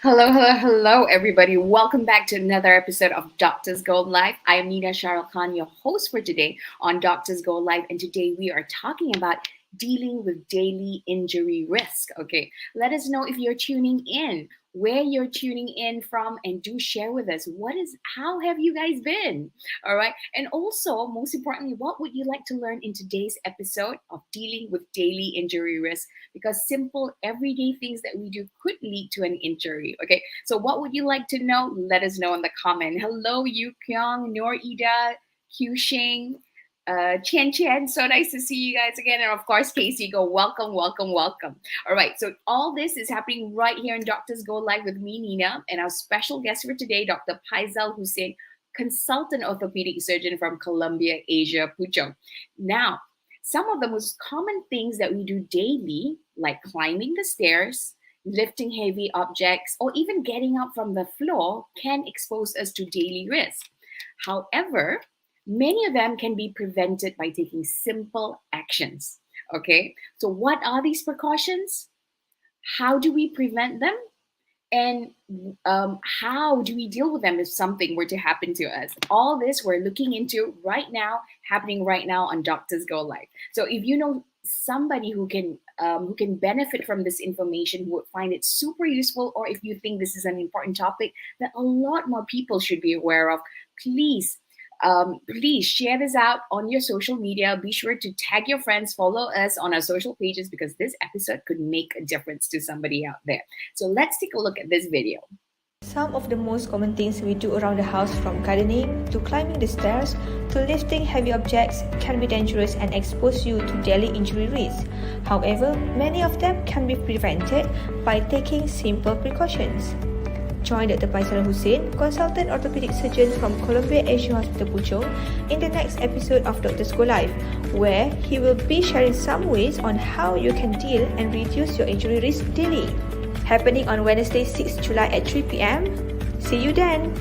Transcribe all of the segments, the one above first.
Hello, everybody. Welcome back to another episode of Doctors Go Live. I am Nina Shahrukh Khan, your host for today on Doctors Go Live, and today we are talking about dealing with daily injury risk. Okay, let us know if you're tuning in, where you're tuning in from, and do share with us how have you guys been? All right, and also, most importantly, what would you like to learn in today's episode of dealing with daily injury risk? Because simple everyday things that we do could lead to an injury. Okay, so what would you like to know? Let us know in the comment. Hello, Yu Kyung, Nor Ida, Q Shing, Chen. So nice to see you guys again. And of course, Casey, go welcome. All right, so all this is happening right here in Doctors Go Live with me, Nina, and our special guest for today, Dr. Paisal Hussion, Consultant Orthopedic Surgeon from Colombia, Asia, Puchong. Now, some of the most common things that we do daily, like climbing the stairs, lifting heavy objects, or even getting up from the floor, can expose us to daily risk. However, many of them can be prevented by taking simple actions. Okay, so what are these precautions? How do we prevent them? And how do we deal with them if something were to happen to us? All this we're looking into right now, happening right now on Doctors Go Live. So if you know somebody who can benefit from this information, who would find it super useful, or if you think this is an important topic that a lot more people should be aware of, please please share this out on your social media. Be sure to tag your friends, follow us on our social pages because this episode could make a difference to somebody out there. So let's take a look at this video. Some of the most common things we do around the house, from gardening to climbing the stairs to lifting heavy objects, can be dangerous and expose you to daily injury risks. However, many of them can be prevented by taking simple precautions. Join Dr. Paisal Hussion, Consultant Orthopedic Surgeon from Colombia Asia Hospital Puchong, in the next episode of Doctors Go Live, where he will be sharing some ways on how you can deal and reduce your injury risk daily. Happening on Wednesday, 6 July at 3 p.m. See you then!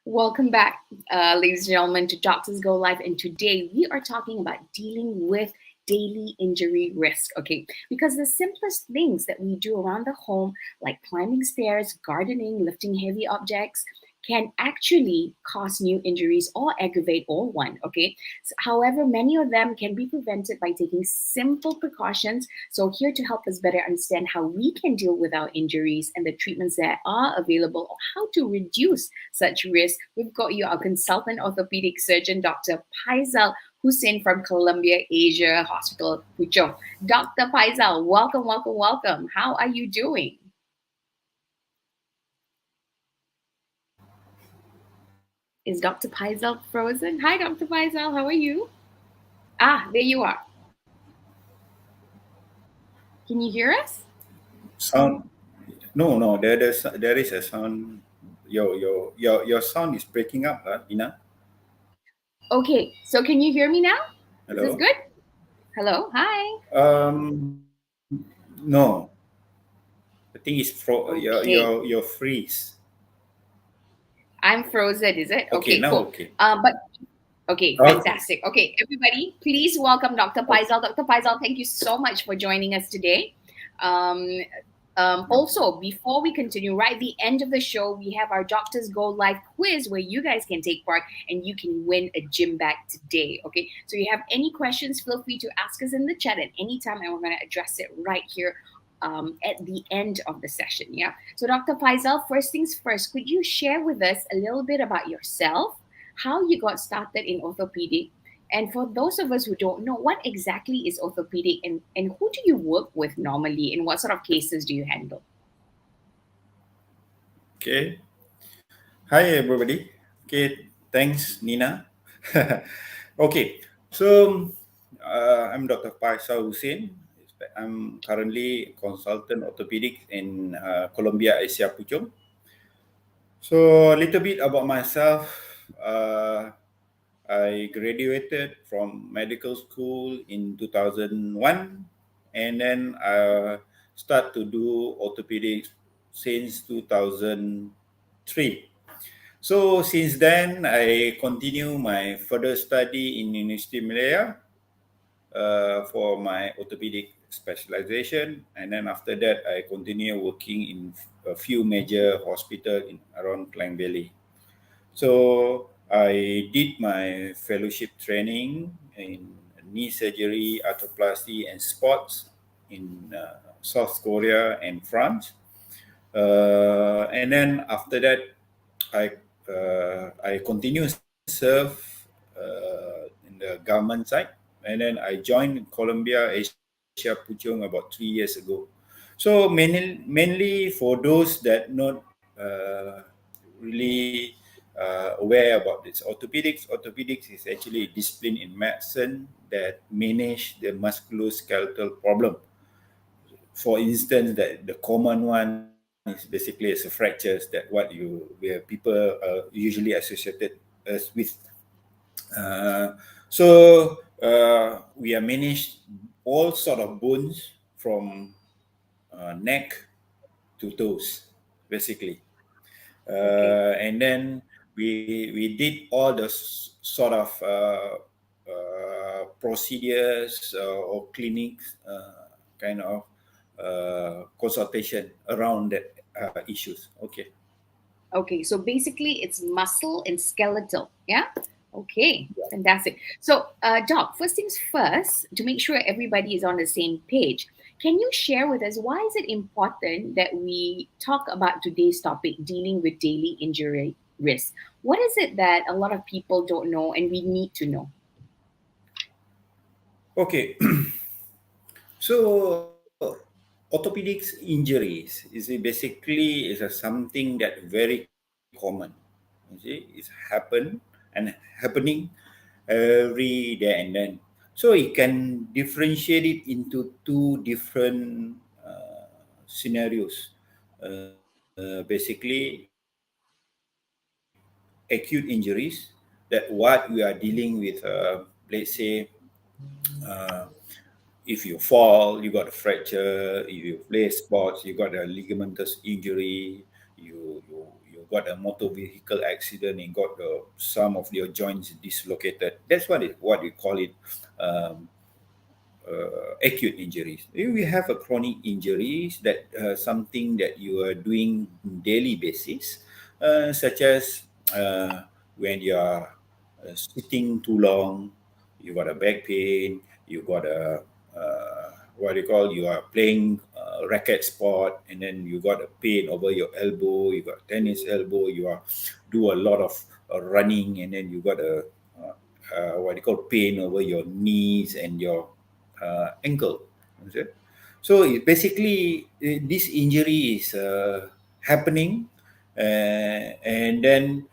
Welcome back, ladies and gentlemen, to Doctors Go Live. And today we are talking about dealing with daily injury risk, okay? Because the simplest things that we do around the home, like climbing stairs, gardening, lifting heavy objects, can actually cause new injuries or aggravate old one, okay? However, many of them can be prevented by taking simple precautions. So here to help us better understand how we can deal with our injuries and the treatments that are available, or how to reduce such risk, we've got you, our consultant orthopedic surgeon, Dr. Paisal Hussion from Colombia Asia Hospital, Puchong. Dr. Paisal, welcome. How are you doing? Is Dr. Paisal frozen? Hi, Dr. Paisal. How are you? Ah, there you are. Can you hear us? Sound? No. There is a sound. Your sound is breaking up, Ina. Okay, so can you hear me now? Hello. Is this good? Hello, hi. No. The thing is, Okay. your freeze. I'm frozen, is it? Okay, now Cool. okay. But okay, Okay. fantastic. Okay, everybody, please welcome Dr. Paisal. Dr. Paisal, thank you so much for joining us today. Also, before we continue, right at the end of the show, we have our Doctors Go Live quiz where you guys can take part and you can win a gym bag today. Okay, so you have any questions, feel free to ask us in the chat at any time, and we're going to address it right here at the end of the session. Yeah. So, Dr. Paisal, first things first, could you share with us a little bit about yourself, how you got started in orthopedic? And for those of us who don't know, what exactly is orthopedic, and who do you work with normally, and what sort of cases do you handle? Okay. Hi, everybody. Okay. Thanks, Nina. Okay. So, I'm Dr. Paisal Hussion. I'm currently consultant orthopedic in Colombia Asia Puchong. So, a little bit about myself. I graduated from medical school in 2001, and then I start to do orthopedics since 2003. So since then, I continue my further study in University Malaya for my orthopedic specialization, and then after that, I continue working in a few major hospital in around Klang Valley. So I did my fellowship training in knee surgery, arthroplasty, and sports in South Korea and France. And then after that, I continue serve in the government side, and then I joined Columbia Asia Puchong about 3 years ago. So mainly for those that not really aware about this orthopedics is actually a discipline in medicine that manage the musculoskeletal problem. For instance, that the common one is basically is a fractures that what you where people usually associated us with. Uh, so we are managed all sort of bones from neck to toes, basically. Okay. And then we did all the sort of procedures or clinics kind of consultation around that issues. Okay. Okay, so basically it's muscle and skeletal. Yeah. Okay, Yeah. fantastic. So, Doc, first things first, to make sure everybody is on the same page, can you share with us why is it important that we talk about today's topic, dealing with daily injury risk? What is it that a lot of people don't know and we need to know? Okay. So orthopedics injuries is basically is a something that very common. You see, it's happening every day and then. So it can differentiate it into two different scenarios. Basically, acute injuries, that what we are dealing with, let's say, uh, if you fall, you got a fracture. If you play sports, you got a ligamentous injury. You got a motor vehicle accident and got some of your joints dislocated. That's what we call it. Um, Acute injuries. If we have a chronic injuries that something that you are doing on daily basis, such as when you are sitting too long, you got a back pain, you got a what do you call, you are playing racket sport, and then you got a pain over your elbow, you got tennis elbow, you are do a lot of running, and then you got a what do you call, pain over your knees and your ankle. Okay? So basically, this injury is happening, and then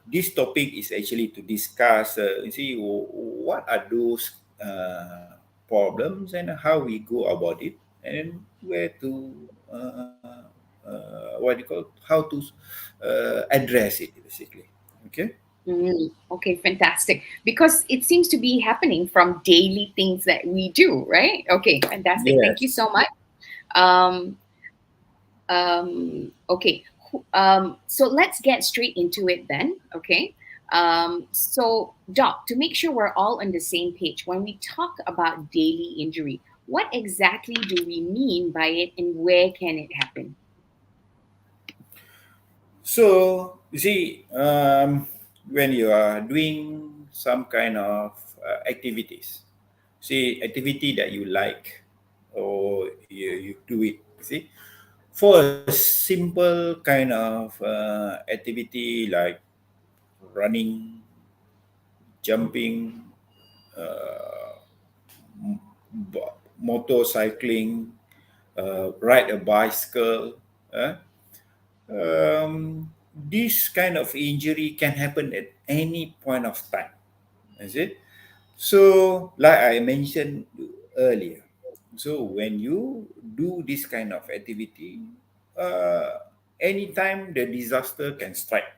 this topic is actually to discuss. You see, what are those problems and how we go about it, and where to what do you call, how to address it, basically. Okay. Okay, fantastic. Because it seems to be happening from daily things that we do, right? Okay, fantastic. Thank you Yes. so much. Um, okay, so let's get straight into it then. Okay. So, Doc, to make sure we're all on the same page, when we talk about daily injury, what exactly do we mean by it and where can it happen? So you see, when you are doing some kind of activities, see activity that you like, or you do it. You see, for a simple kind of activity like running, jumping, uh, motorcycling, ride a bicycle. This kind of injury can happen at any point of time. Is it? So, like I mentioned earlier, so when you do this kind of activity, anytime the disaster can strike.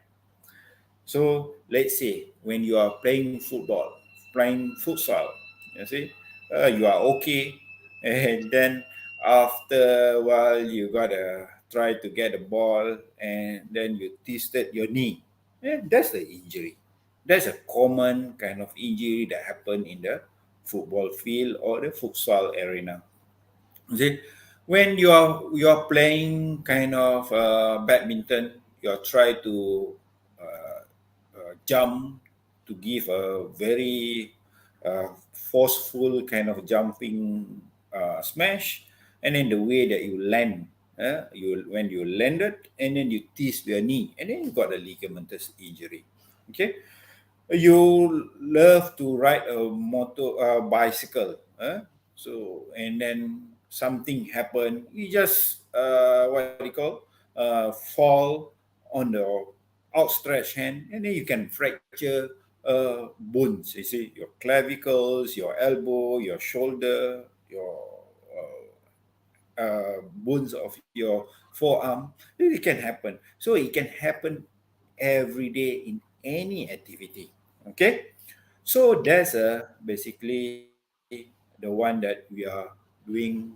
So let's say when you are playing football, playing futsal, you see, you are okay, and then after a while you gotta try to get a ball, and then you twisted your knee. Yeah, that's the injury. That's a common kind of injury that happen in the football field or the futsal arena. You see, when you're playing kind of badminton, you try to jump to give a very forceful kind of jumping smash, and then the way that you land, you when you landed, and then you twist your knee, and then you got a ligamentous injury. Okay, you love to ride a bicycle, so and then something happen, you just what do you call, fall on the outstretched hand, and then you can fracture bones, you see, your clavicles, your elbow, your shoulder, your bones of your forearm. It can happen, so it can happen every day in any activity. Okay, so that's basically the one that we are doing,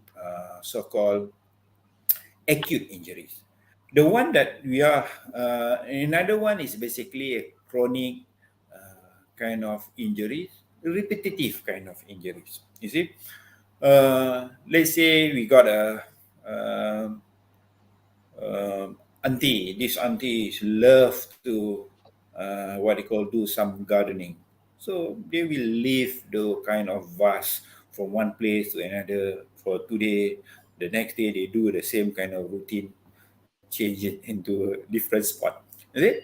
so-called acute injuries. The one that we are, another one is basically a chronic kind of injuries, repetitive kind of injuries. You see, let's say we got a um auntie. This auntie is love to what they call do some gardening. So they will leave the kind of vase from one place to another for today. The next day they do the same kind of routine, change it into a different spot. Is it?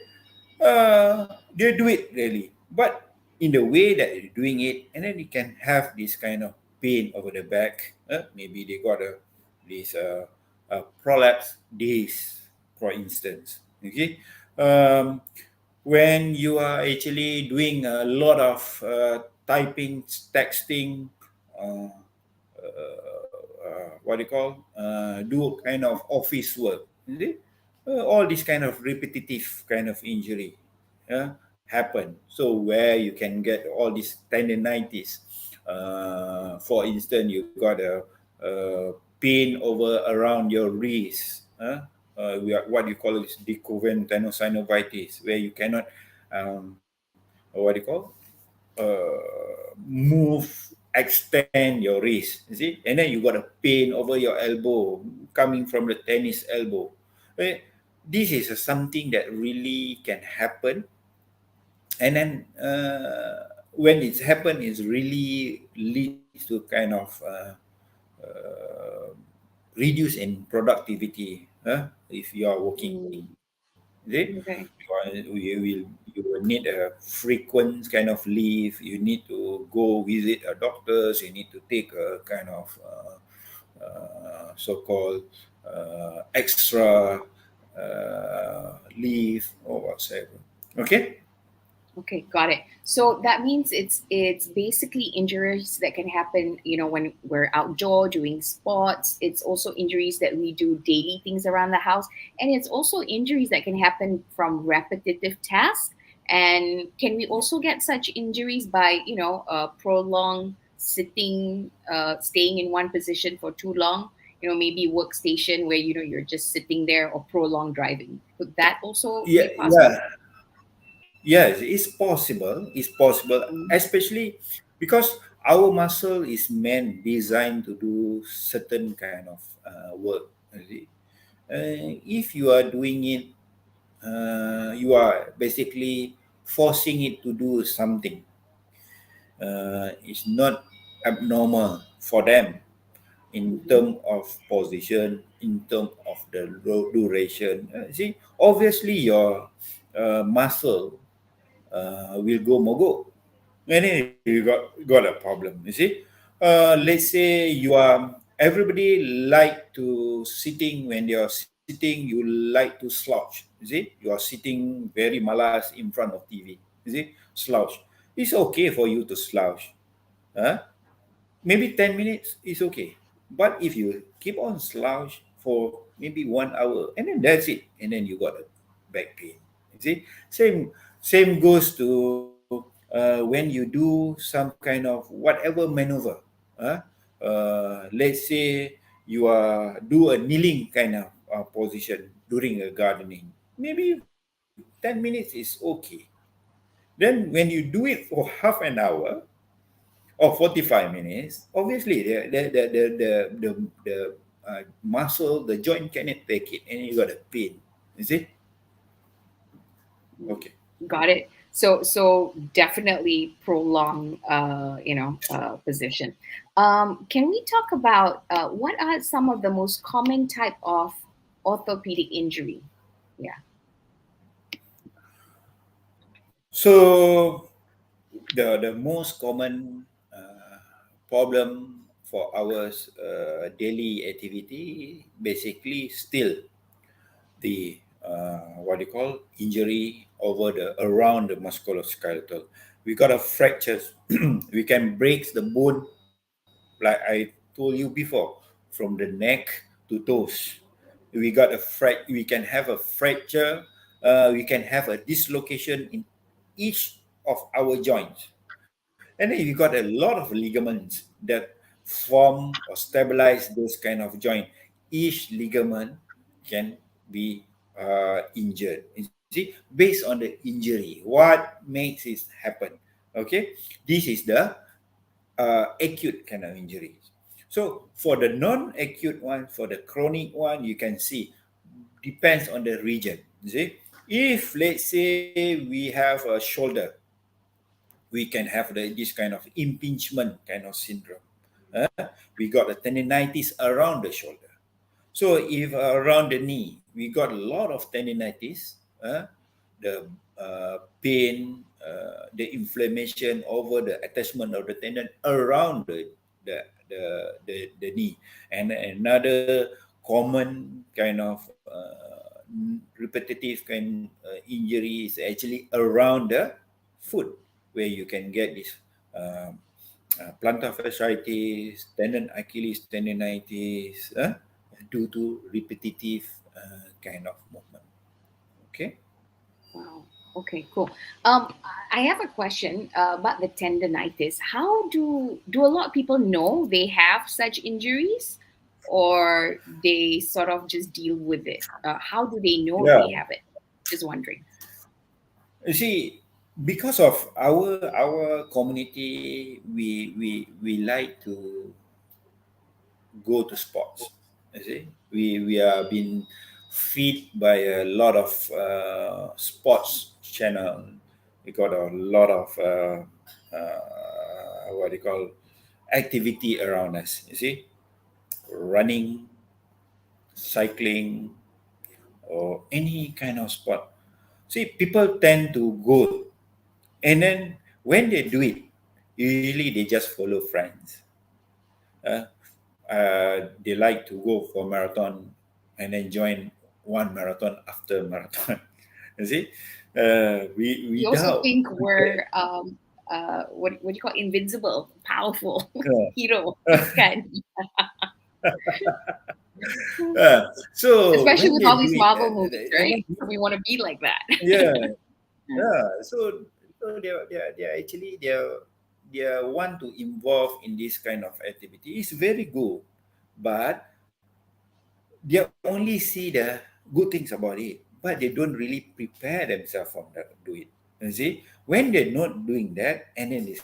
They do it really, but in the way that they're doing it, and then you can have this kind of pain over the back. Maybe they got this prolapse disc, for instance. Okay, um, when you are actually doing a lot of typing, texting, uh, what do you call, do kind of office work. You see? All this kind of repetitive kind of injury, happen. So where you can get all this tendonitis. For instance, you got a pain over around your wrist. We are, what you call is decoven tenosynovitis, where you cannot, what do you call, move, extend your wrist, you see, and then you got a pain over your elbow coming from the tennis elbow. Eh, this is something that really can happen, and then when it's happened, it really leads to kind of uh, reduce in productivity, if you are working. Mm, Is it? okay. You will need a frequent kind of leave. You need to go visit a doctors. You need to take a kind of so-called extra leave or whatsoever. Okay. Okay, got it. So that means it's basically injuries that can happen, when we're outdoor doing sports. It's also injuries that we do daily things around the house, and it's also injuries that can happen from repetitive tasks. And can we also get such injuries by, prolonged sitting, staying in one position for too long? Maybe workstation where you're just sitting there, or prolonged driving. Could that also Yeah, be yeah. possible? Yes, it's possible. It's possible, Mm, especially because our muscle is meant designed to do certain kind of work. You see. If you are doing it, you are basically forcing it to do something. It's not abnormal for them in mhm. term of position, in term of the duration. See, obviously your muscle will go mogo, and then you got a problem. You see, let's say you are, everybody like to sitting, when they are sitting, you like to slouch. You see, you are sitting very malas in front of TV. You see, slouch. It's okay for you to slouch. Huh? Maybe 10 minutes is okay. But if you keep on slouch for maybe 1 hour, and then that's it, and then you got a back pain. You see, same goes to when you do some kind of whatever maneuver. Huh? Let's say you are do a kneeling kind of position during a gardening. Maybe 10 minutes is okay. Then when you do it for half an hour, or 45 minutes, obviously the muscle, the joint cannot take it, and you got a pain. You see? Okay. Got it. So definitely prolong, position. Can we talk about what are some of the most common type of orthopedic injury? Yeah. So the most common problem for our daily activity basically still the what do you call injury over the around the musculoskeletal. We got a fractures. We can break the bone like I told you before, from the neck to toes. We can have a fracture. We can have a dislocation in each of our joints, and then you got a lot of ligaments that form or stabilize those kind of joint. Each ligament can be injured. You see, based on the injury, what makes it happen? Okay, this is the acute kind of injuries. So for the non-acute one, for the chronic one, you can see depends on the region. You see, if let's say we have a shoulder, we can have this kind of impingement kind of syndrome. We got a tendinitis around the shoulder. So if around the knee, we got a lot of tendinitis, the pain, the inflammation over the attachment of the tendon around the knee. And another common kind of repetitive kind injury is actually around the foot, where you can get this plantar fasciitis, tendon Achilles tendinitis, due to repetitive kind of movement. Okay. Wow. Okay, cool. I have a question about the tendonitis. How do a lot of people know they have such injuries, or they sort of just deal with it? How do they know Yeah. they have it? Just wondering. You see, because of our community, we like to go to sports. You see, we are being feed by a lot of sports channel. We got a lot of what do you call activity around us. You see, running, cycling, or any kind of sport. See, people tend to go, and then when they do it, usually they just follow friends. Uh, they like to go for marathon and then join one marathon after marathon. You see, We also without think prepare. we're what do you call invincible, powerful Yeah. hero, kan? So Especially when with they all do these it, Marvel movies, I right? want to, We want to be like that. yeah, yeah. So they are actually they are want to involve in this kind of activity. It's very good, but they only see the good things about it, but they don't really prepare themselves for that do it. You see, when they're not doing that, and then they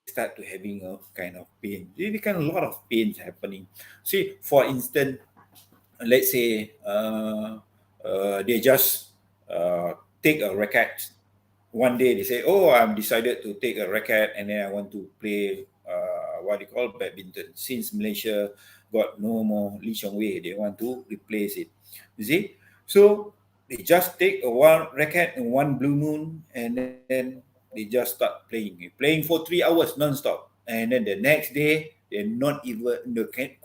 start to having a kind of pain. They become a lot of pains happening. See, for instance, let's say they just take a racket. One day they say, "Oh, I'm decided to take a racket and then I want to play what they call badminton." Since Malaysia got no more Lee Chong Wei, they want to replace it. You see, so they just take a one racket and one blue moon, and then they just start playing for 3 hours non-stop. And then the next day, they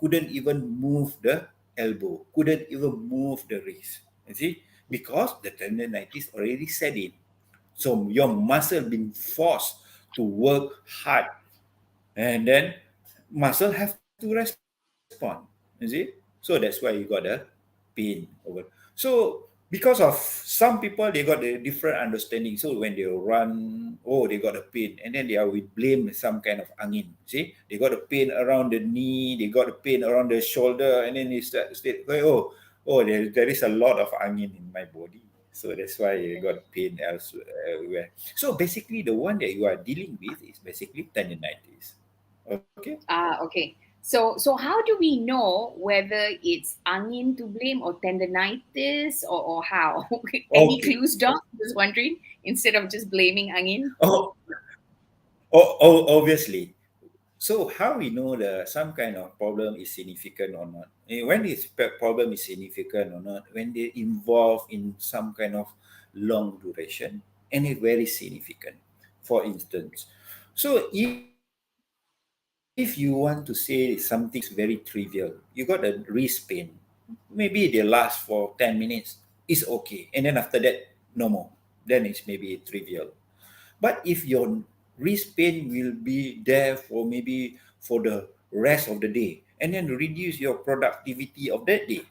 couldn't even move the elbow, couldn't even move the wrist. You see, because the tendonitis already set in. So your muscle been forced to work hard, and then muscle have to respond. You see, so that's why you got the pain over. So because of some people, they got a different understanding. So when they run, oh, they got a pain, and then they are will blame some kind of angin. See, they got a pain around the knee, they got a pain around the shoulder, and then they start going, oh, there is a lot of angin in my body. So that's why you got pain elsewhere, everywhere. So basically, the one that you are dealing with is basically tendinitis. Okay. Okay. So how do we know whether it's angin to blame or tendonitis or how? Any Okay. clues, Doc? Just wondering, instead of just blaming angin. Oh, obviously. So how we know the some kind of problem is significant or not? When this problem is significant or not? When they involve in some kind of long duration and it very significant. For instance, so if you want to say something is very trivial, you got a wrist pain. Maybe they last for 10 minutes. It's okay, and then after that, no more. Then it's maybe trivial. But if your wrist pain will be there for maybe for the rest of the day and then reduce your productivity of that day,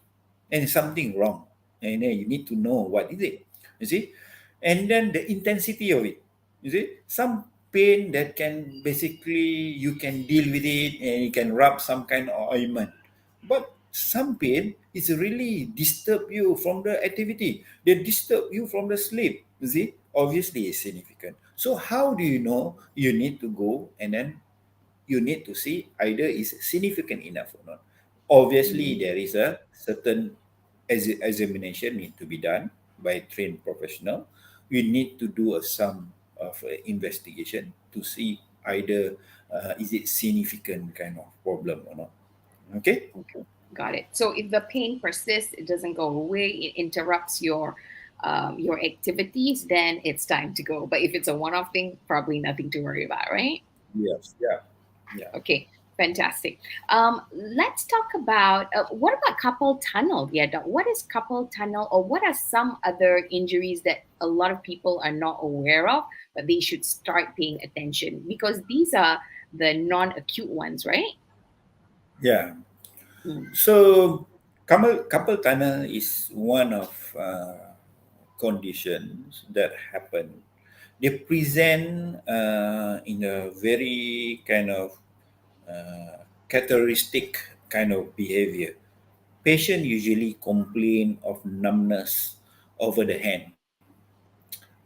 and something wrong, and then you need to know what is it. You see, and then the intensity of it. You see, some pain that can basically you can deal with it and you can rub some kind of ointment, but some pain is really disturb you from the activity. They disturb you from the sleep. You see, obviously it's significant. So how do you know? You need to go and then you need to see either is significant enough or not. Obviously, Mm, there is a certain examination need to be done by trained professional. We need to do a some of investigation to see either is it significant kind of problem or not. Okay. okay, got it. So if the pain persists, it doesn't go away, it interrupts your activities, then it's time to go. But if it's a one-off thing, probably nothing to worry about, right? Yes. Yeah. Yeah. Okay, fantastic. Let's talk about what about carpal tunnel? Yeah, what is carpal tunnel, or what are some other injuries that a lot of people are not aware of, but they should start paying attention because these are the non-acute ones, right? Yeah. Mm. So, carpal tunnel is one of conditions that happen. They present in a very kind of characteristic kind of behavior. Patient usually complain of numbness over the hand.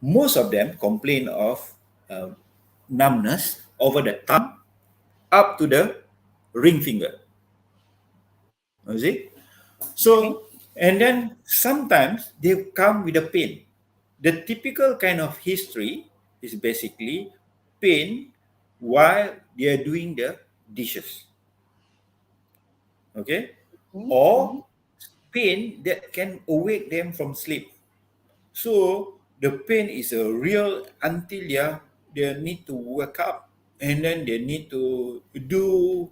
Most of them complain of uh, numbness over the thumb up to the ring finger. You see? Okay. So, and then sometimes they come with a pain. The typical kind of history is basically pain while they are doing the dishes, okay? Mm-hmm. Or pain that can awake them from sleep. So the pain is a real until they need to wake up and then they need to do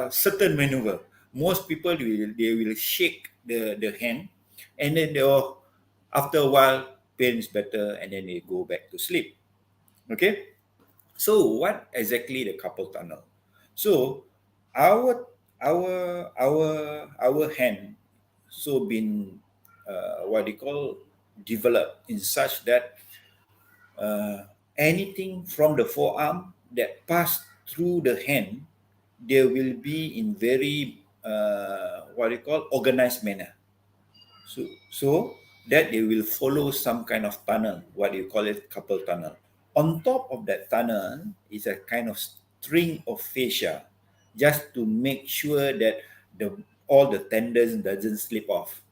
certain maneuver. Most people will shake the hand and then after a while pain is better and then they go back to sleep. Okay. So what exactly the carpal tunnel? So our our hand so been what they call developed in such that anything from the forearm that pass through the hand, they will be in very what they call organized manner. So that they will follow some kind of tunnel, what you call it, carpal tunnel. On top of that tunnel is a kind of string of fascia, just to make sure that the all the tendons doesn't slip off.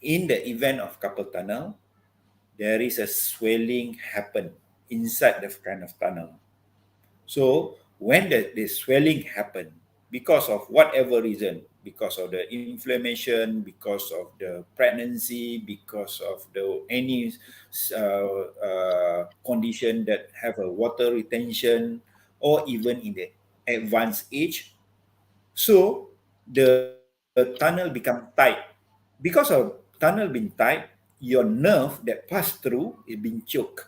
In the event of carpal tunnel, there is a swelling happen inside the kind of tunnel. So when the swelling happen, because of whatever reason, because of the inflammation, because of the pregnancy, because of the any condition that have a water retention, or even in the advanced age, so the tunnel become tight. Because of tunnel being tight, your nerve that pass through is being choked.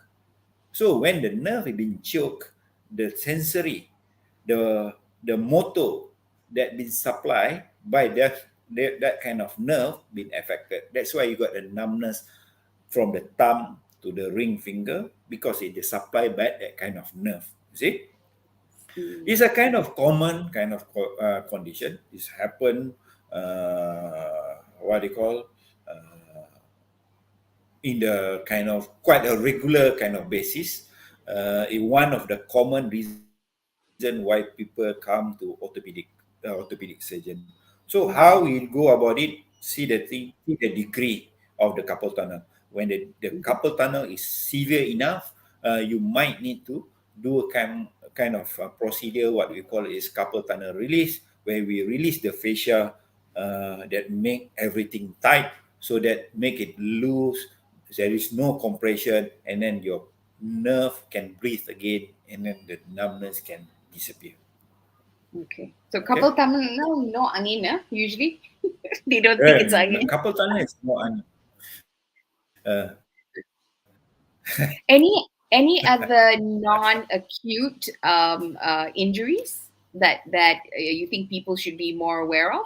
So when the nerve is being choked, the sensory, the motor that been supplied by that kind of nerve been affected. That's why you got the numbness from the thumb to the ring finger because it is supplied by that kind of nerve. You see, Mm. it's a kind of common kind of condition. It's happen what they call in the kind of quite a regular kind of basis. One of the common reason reason why people come to orthopedic surgeon. So how you go about it? See the degree of the carpal tunnel. When the Mhm. carpal tunnel is severe enough, you might need to do a kind of procedure. What we call is carpal tunnel release, where we release the fascia that make everything tight, so that make it loose. There is no compression, and then your nerve can breathe again, and then the numbness can disappear. Okay. So couple Okay. tamil no angin, usually. They don't think it's angin. Carpal tunnel is more Any other non-acute injuries that you think people should be more aware of?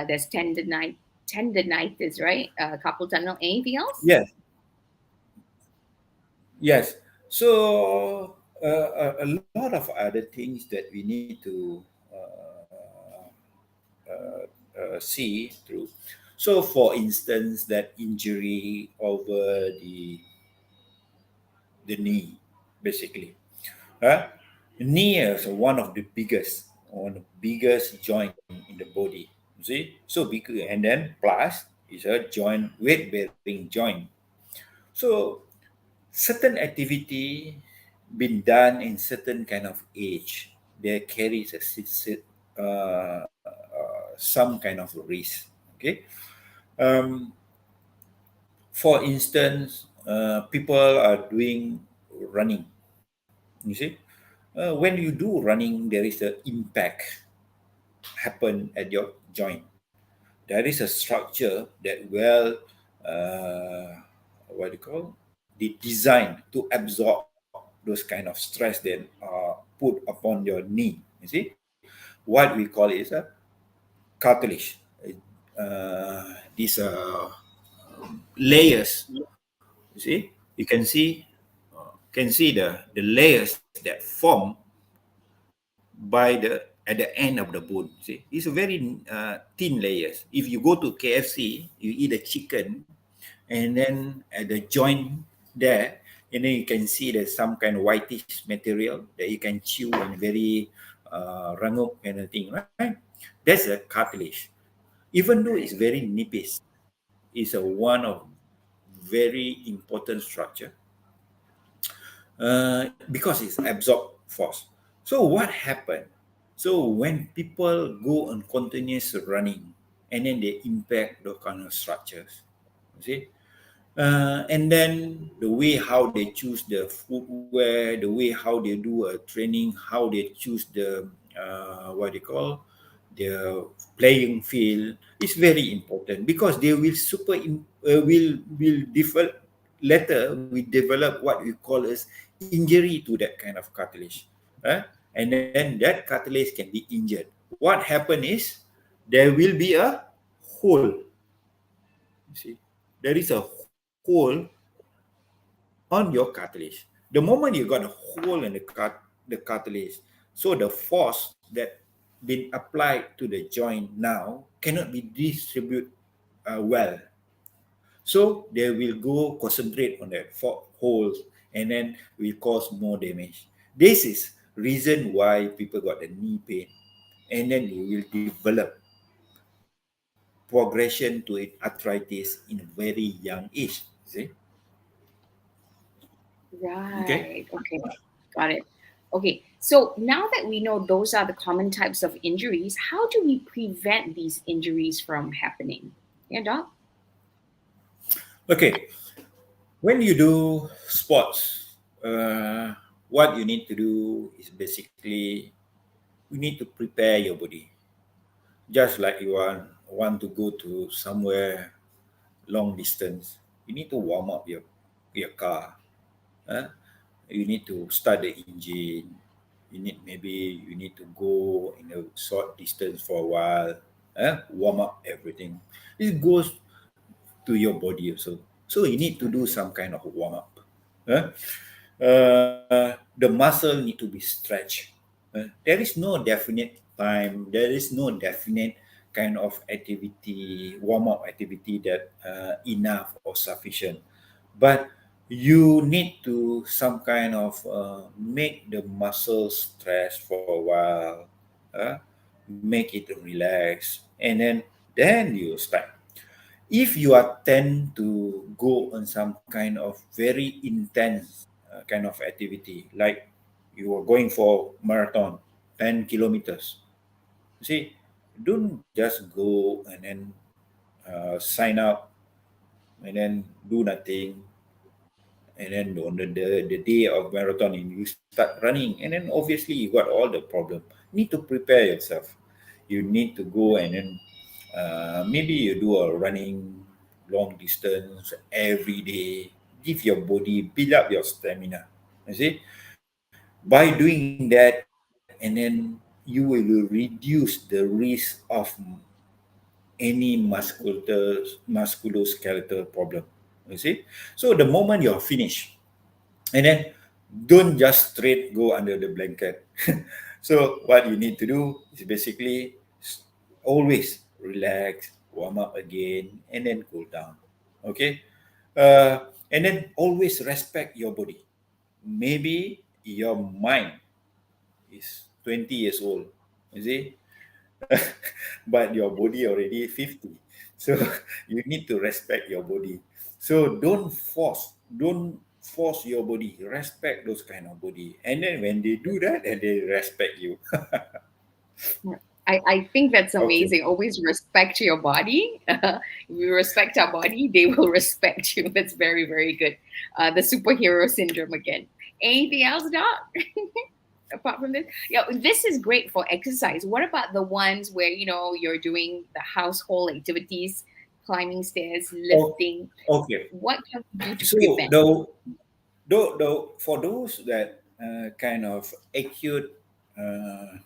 There's tendonitis, right? Carpal tunnel. Anything else? yes, yes. So a lot of other things that we need to see through. So, for instance, that injury over the knee, basically. Huh? The knee is one of the biggest joint in the body. You see, so big, and then plus is a joint weight bearing joint. So certain activity been done in certain kind of age, there carries some kind of risk. Okay, um, for instance, people are doing running. You see, when you do running, there is a impact happen at your joint. There is a structure that what do you call, they designed to absorb those kind of stress that are put upon your knee. You see, what we call is a cartilage. These layers. You see, you can see the layers that form by the at the end of the bone. See, it's a very thin layers. If you go to KFC, you eat a chicken, and then at the joint there, and then you can see there's some kind of whitish material that you can chew and very rangup kind of thing, right? That's a cartilage. Even though it's very nipis, it's a one of very important structure because it's absorbed force. So what happened? So when people go on continuous running, and then they impact those kind of structures, you see, and then the way how they choose the footwear, the way how they do a training, how they choose the what they call the playing field is very important, because they will will develop later. We develop what we call as injury to that kind of cartilage, and then that cartilage can be injured. What happen is there will be a hole. You see, there is a hole on your cartilage. The moment you got a hole in the cartilage, so the force that been applied to the joint now cannot be distributed well. So they will go concentrate on that holes, and then will cause more damage. This is reason why people got the knee pain, and then they will develop progression to it, arthritis in a very young age. See, okay. Right. Okay. Got it. Okay. So now that we know those are the common types of injuries, how do we prevent these injuries from happening? Yeah, Doc? Okay, when you do sports, what you need to do is basically you need to prepare your body. Just like you want to go to somewhere long distance, you need to warm up your car. Huh? You need to start the engine. You need to go in a short distance for a while. Warm up everything. It goes to your body also. So you need to do some kind of warm up. Huh? The muscle need to be stretched. There is no definite time. There is no definite kind of activity, warm up activity that enough or sufficient. But you need to some kind of make the muscle stress for a while, uh, make it relax, and then you start. If you are tend to go on some kind of very intense kind of activity, like you are going for marathon, 10 kilometers, you see, don't just go and then sign up and then do nothing, and then on the day of marathon you start running, and then obviously you got all the problem. You need to prepare yourself. You need to go and then maybe you do a running long distance every day. Give your body, build up your stamina. You see, by doing that, and then you will reduce the risk of any musculoskeletal problem. You see, so the moment you're finished, and then don't just straight go under the blanket. So what you need to do is basically always relax, warm up again, and then cool down. Okay, uh, and then always respect your body. Maybe your mind is 20 years old, you see, but your body already 50. So you need to respect your body. So don't force your body. Respect those kind of body. And then when they do that, and they respect you. I think that's Okay. amazing. Always respect your body. If you respect our body, they will respect you. That's very, very good. The superhero syndrome again. Anything else, Doc? Apart from this, yeah, this is great for exercise. What about the ones where you're doing the household activities, climbing stairs, Oh, lifting? okay. What can we do to So prevent? though for those that kind of acute uh,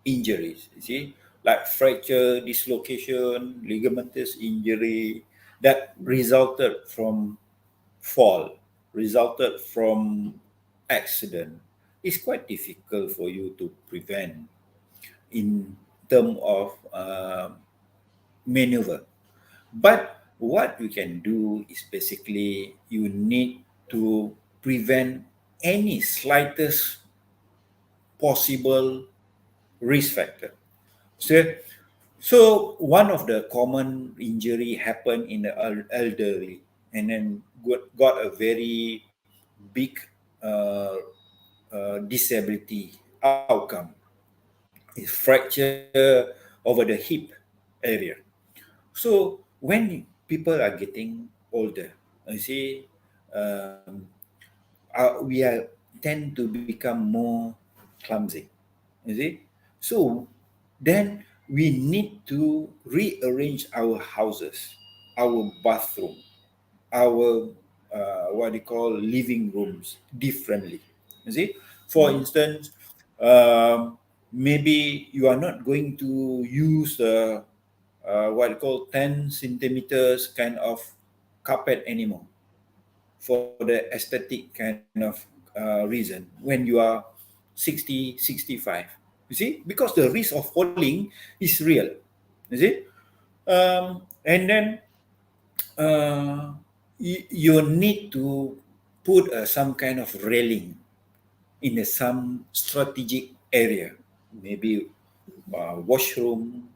injuries, you see, like fracture, dislocation, ligamentous injury that resulted from fall, resulted from accident, it's quite difficult for you to prevent in term of maneuver. But what you can do is basically you need to prevent any slightest possible risk factor. So, so one of the common injury happened in the elderly, and then got a very big disability outcome is fracture over the hip area. So when people are getting older, you see, um, we are tend to become more clumsy. You see, so then we need to rearrange our houses, our bathroom, our what they call living rooms differently. You see, for instance, um, maybe you are not going to use what they call 10 centimeters kind of carpet anymore for the aesthetic kind of reason when you are 60, 65. You see, because the risk of falling is real. You see, and then you need to put some kind of railing in some strategic area, maybe washroom,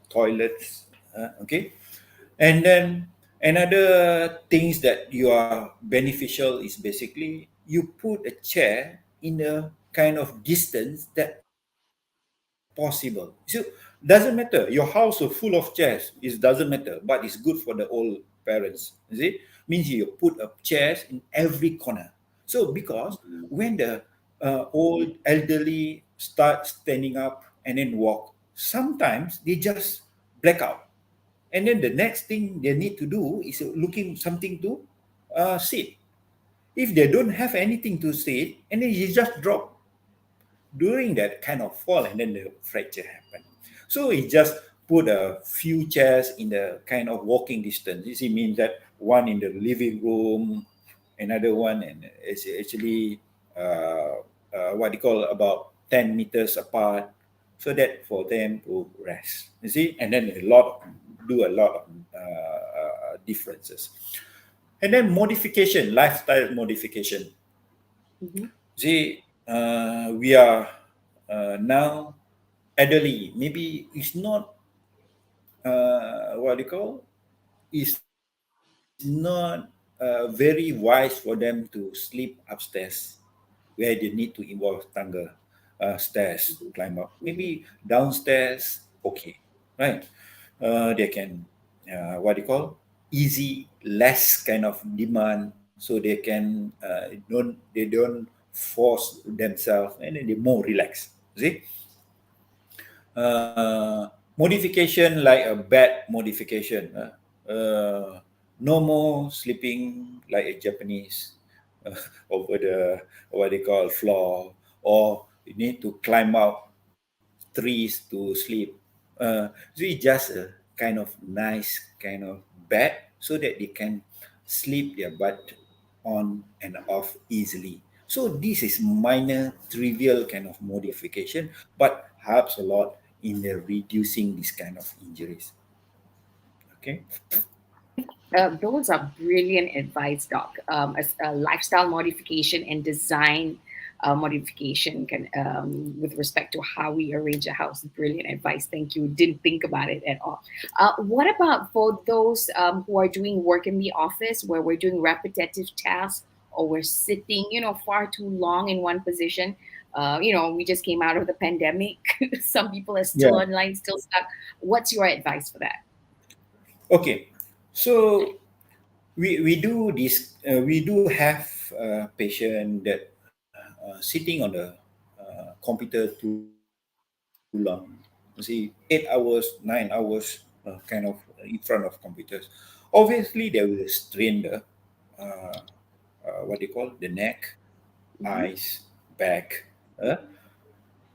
toilets, okay. And then another things that you are beneficial is basically you put a chair in a kind of distance that possible. So doesn't matter. Your house is full of chairs. It doesn't matter, but it's good for the old parents. You see, means you put up chairs in every corner. So because when the old elderly start standing up and then walk, sometimes they just black out, and then the next thing they need to do is looking something to sit. If they don't have anything to sit, and then you just drop during that kind of fall, and then the fracture happened. So he just put a few chairs in the kind of walking distance. This means that one in the living room, another one, and it's actually what they call about 10 meters apart, so that for them to rest. You see, and then do a lot of differences. And then modification, lifestyle modification. Mm-hmm. See, we are now elderly. Maybe it's not what do you call? It's not very wise for them to sleep upstairs, where they need to involve tangga, stairs, climb up. Mm-hmm. Maybe downstairs, okay, right? They can, what do you call, easy, less kind of demand, so they can they don't force themselves, and then they're more relaxed. See, modification like a bed modification. No more sleeping like a Japanese uh, over the what they call floor, or you need to climb up trees to sleep. So it's just a kind of nice kind of bed so that they can sleep their butt on and off easily. So this is minor, trivial kind of modification, but helps a lot in the reducing this kind of injuries. Okay. Those are brilliant advice, Doc. As a lifestyle modification and design modification can, with respect to how we arrange a house. Brilliant advice. Thank you. Didn't think about it at all. What about for those who are doing work in the office where we're doing repetitive tasks or we're sitting, far too long in one position? We just came out of the pandemic. Some people are still Yeah. online, still stuck. What's your advice for that? Okay. So we do this. We do have a patient that sitting on the computer too long. You see, 8 hours, 9 hours, kind of in front of computers. Obviously, they will strain the uh, what they call the neck, eyes, Mm-hmm. back. uh,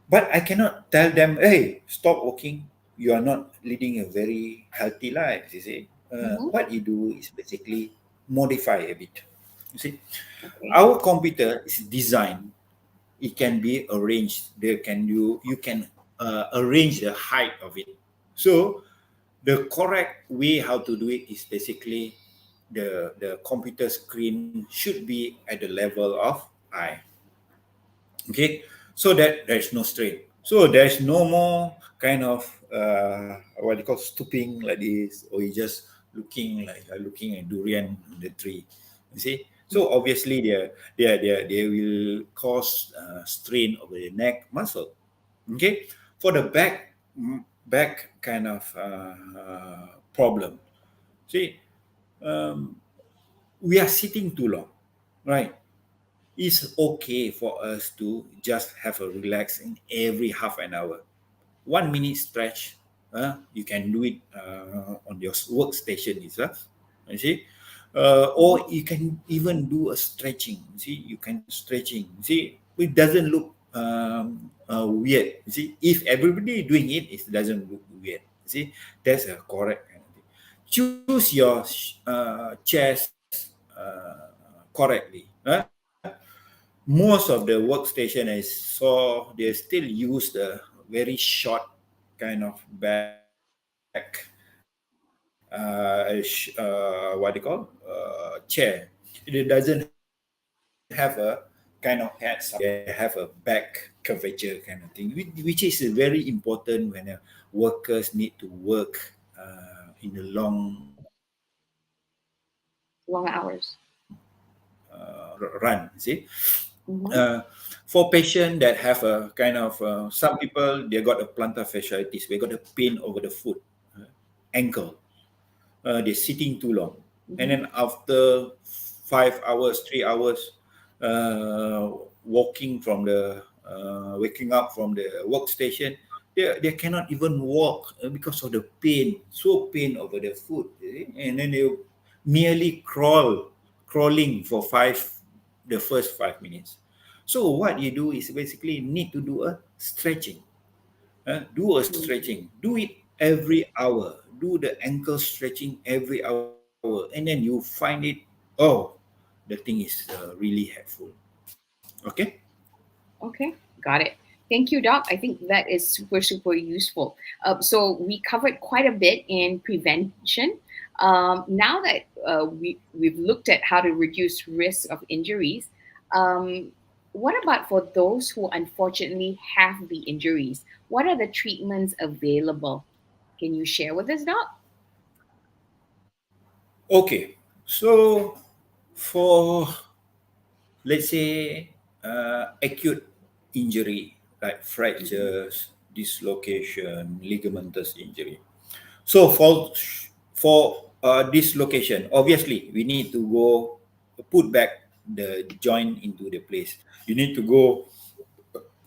but I cannot tell them, hey, stop working. You are not leading a very healthy life. You see, Mm-hmm. what you do is basically modify a bit. You see, Okay. our computer is designed. It can be arranged. There can you can arrange the height of it. So the correct way how to do it is basically the computer screen should be at the level of eye. Okay, so that there's no strain, so there's no more kind of what you call stooping like this, or you just looking like looking at durian on the tree, you see. So obviously they will cause strain over the neck muscle. Okay, for the back kind of problem. See, um, we are sitting too long, right? It's okay for us to just have a relax in every half an hour. 1 minute stretch, you can do it on your workstation itself. You see, or you can even do a stretching. You see, you can stretching. You see, it doesn't look weird. You see, if everybody doing it, it doesn't look weird. You see, that's a correct kind of thing. Choose your chairs correctly. Most of the workstation I saw, they still use the very short kind of back, what do you call, chair. It doesn't have a kind of head support. They have a back curvature kind of thing, which is very important when workers need to work in a long Long hours. run. See, Mm-hmm. for patient that have a kind of some people, they got a plantar fasciitis, they got a pain over the foot, ankle. They're sitting too long, and Mm-hmm. then after 5 hours, 3 hours, walking from the waking up from the workstation, they cannot even walk because of the pain, so pain over the foot, you see? And then they merely crawling for the first 5 minutes. So what you do is basically need to do a stretching. Do a stretching. Do it every hour. Do the ankle stretching every hour, and then you find it. Oh, the thing is really helpful. Okay. Okay, got it. Thank you, Doc. I think that is super, super useful. So we covered quite a bit in prevention. Now that we've looked at how to reduce risk of injuries, um, what about for those who unfortunately have the injuries? What are the treatments available? Can you share with us, Doc? Okay, so for let's say acute injury like Mm-hmm. fractures, dislocation, ligamentous injury. So for dislocation, obviously we need to go put back the joint into the place. You need to go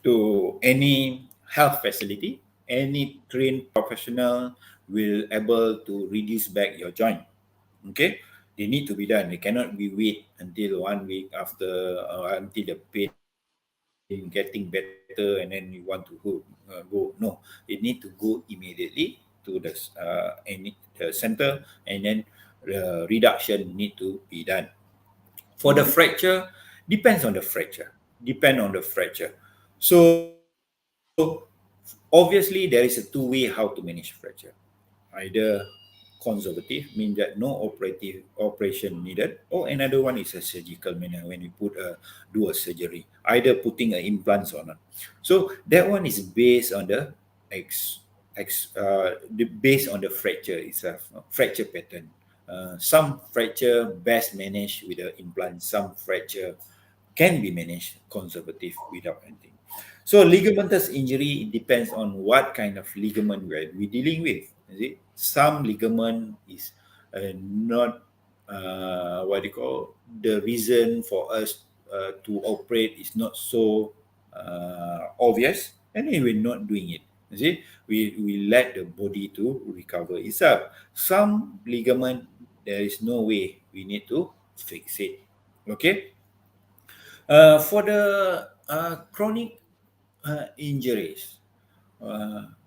to any health facility, any trained professional will able to reduce back your joint. Okay, they need to be done. They cannot be wait until 1 week after until the pain getting better and then you want to go. No, they need to go immediately to the center, and then the reduction need to be done. For the Mm-hmm. fracture, depend on the fracture. So obviously there is a two-way how to manage fracture. Either conservative, means that no operative operation needed, or another one is a surgical manner when you do a surgery, either putting a implants or not. So that one is based on the ex, based on the fracture itself, fracture pattern. Some fracture best managed with the implant, some fracture can be managed conservative without anything. So ligamentous injury depends on what kind of ligament we're dealing with. Is it? Some ligament is not what do you call, the reason for us to operate is not so obvious, and then we're not doing it. You see, we let the body to recover itself. Some ligament there is no way we need to fix it. Okay. For the chronic injuries,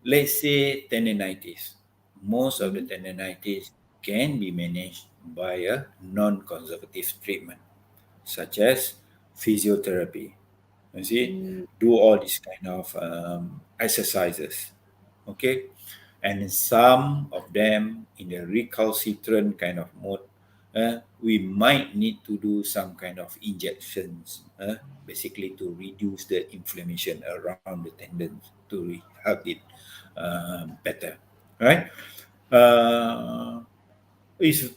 let's say tendonitis, most of the Mm-hmm. tendonitis can be managed by a non-conservative treatment, such as physiotherapy. You see, do all these kind of exercises. Okay, and some of them in the recalcitrant kind of mode, we might need to do some kind of injections, basically to reduce the inflammation around the tendons to help it better, right? Uh, is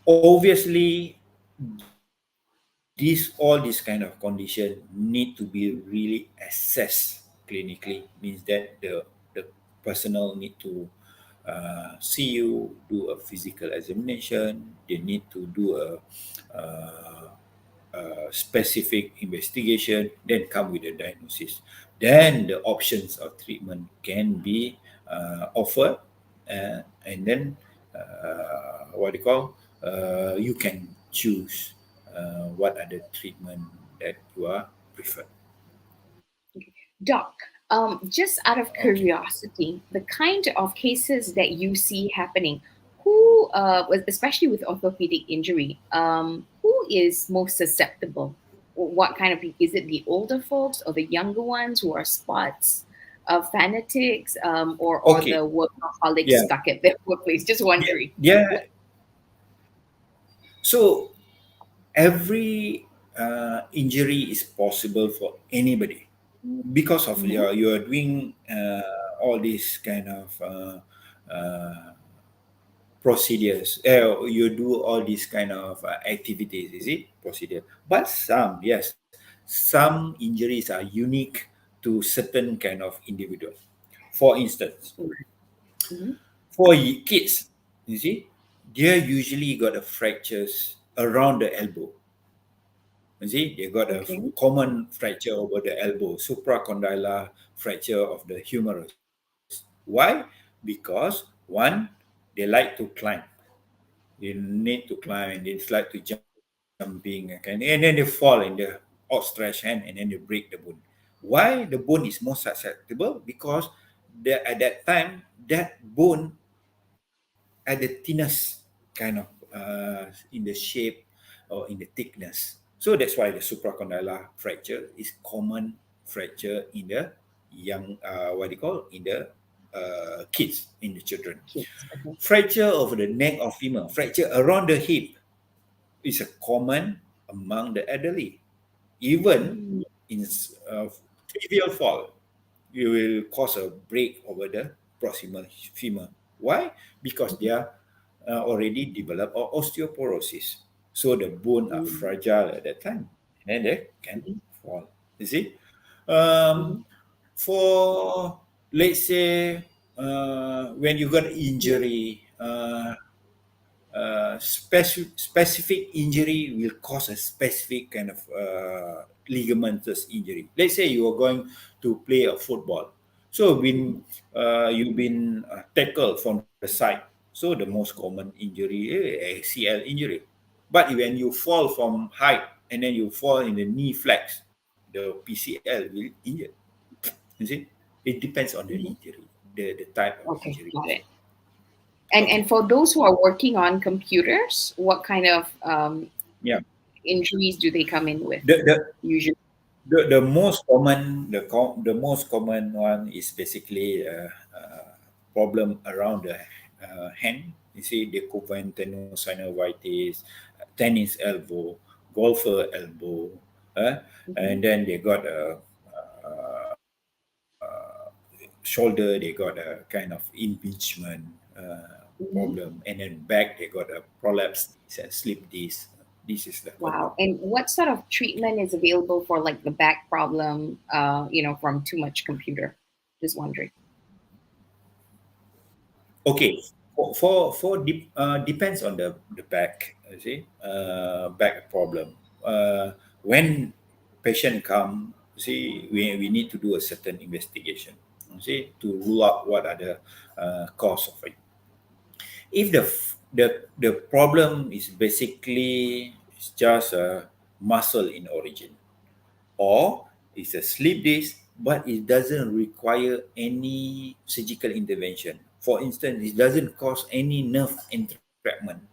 obviously all these kind of condition need to be really assessed clinically. Means that the personnel need to see you, do a physical examination. They need to do uh, a specific investigation, then come with a diagnosis. Then the options of treatment can be offered, and then what do you call? You can choose what are the treatment that you are preferred. Doc, just out of Okay. curiosity, the kind of cases that you see happening, who, especially with orthopedic injury, who is most susceptible? What kind of is it? The older folks or the younger ones who are spots, fanatics, or Okay. the workaholics Yeah. stuck at their workplace? Just Yeah. wondering. Yeah. So every injury is possible for anybody because of Mm-hmm. you are doing all these kind of uh, procedures. You do all these kind of activities, is it procedure? But some, yes, some injuries are unique to certain kind of individual. For instance, Mm-hmm. for kids, you see, they usually got a fractures around the elbow. You see, they got a Okay. common fracture over the elbow, supracondylar fracture of the humerus. Why? Because one, they like to climb. They need to climb, and they like to jumping, okay? And then they fall in the outstretched hand, and then they break the bone. Why the bone is more susceptible? Because at that time that bone at the thinnest kind of in the shape or in the thickness. So that's why the supracondylar fracture is common fracture in the young what do you call, in the kids, in the children. Kids. Okay. Fracture of the neck or femur, fracture around the hip is a common among the elderly. Even Mm, in trivial fall, you will cause a break over the proximal femur. Why? Because they are already developed osteoporosis. So the bone are mm, fragile at that time, and then they can mhm, fall. You see, um, mhm. for let's say when you got Yeah. injury, specific injury will cause a specific kind of ligamentous injury. Let's say you are going to play a football, so when you've been tackled from the side, so the most common injury ACL injury. But when you fall from height and then you fall in the knee flex, the PCL will injure. You see, it depends on the Mhm. injury, the type of Okay, injury. got it. Okay, And for those who are working on computers, what kind of yeah. injuries do they come in with The usually? the most common the most common one is basically problem around the hand. You see, the Covan tenosynovitis, tennis elbow, golfer elbow, uh, Hmm. and then they got a shoulder. They got a kind of impingement problem, Hmm. and then back they got a prolapse and slip disc. This is the common. Wow. And what sort of treatment is available for like the back problem, from too much computer? Just wondering. Okay, depends on the back. You see, back problem. When patient come, you see, we need to do a certain investigation. You see, to rule out what are the cause of it. If the problem is basically it's just a muscle in origin, or it's a slip disc, but it doesn't require any surgical intervention. For instance, it doesn't cause any nerve entrapment.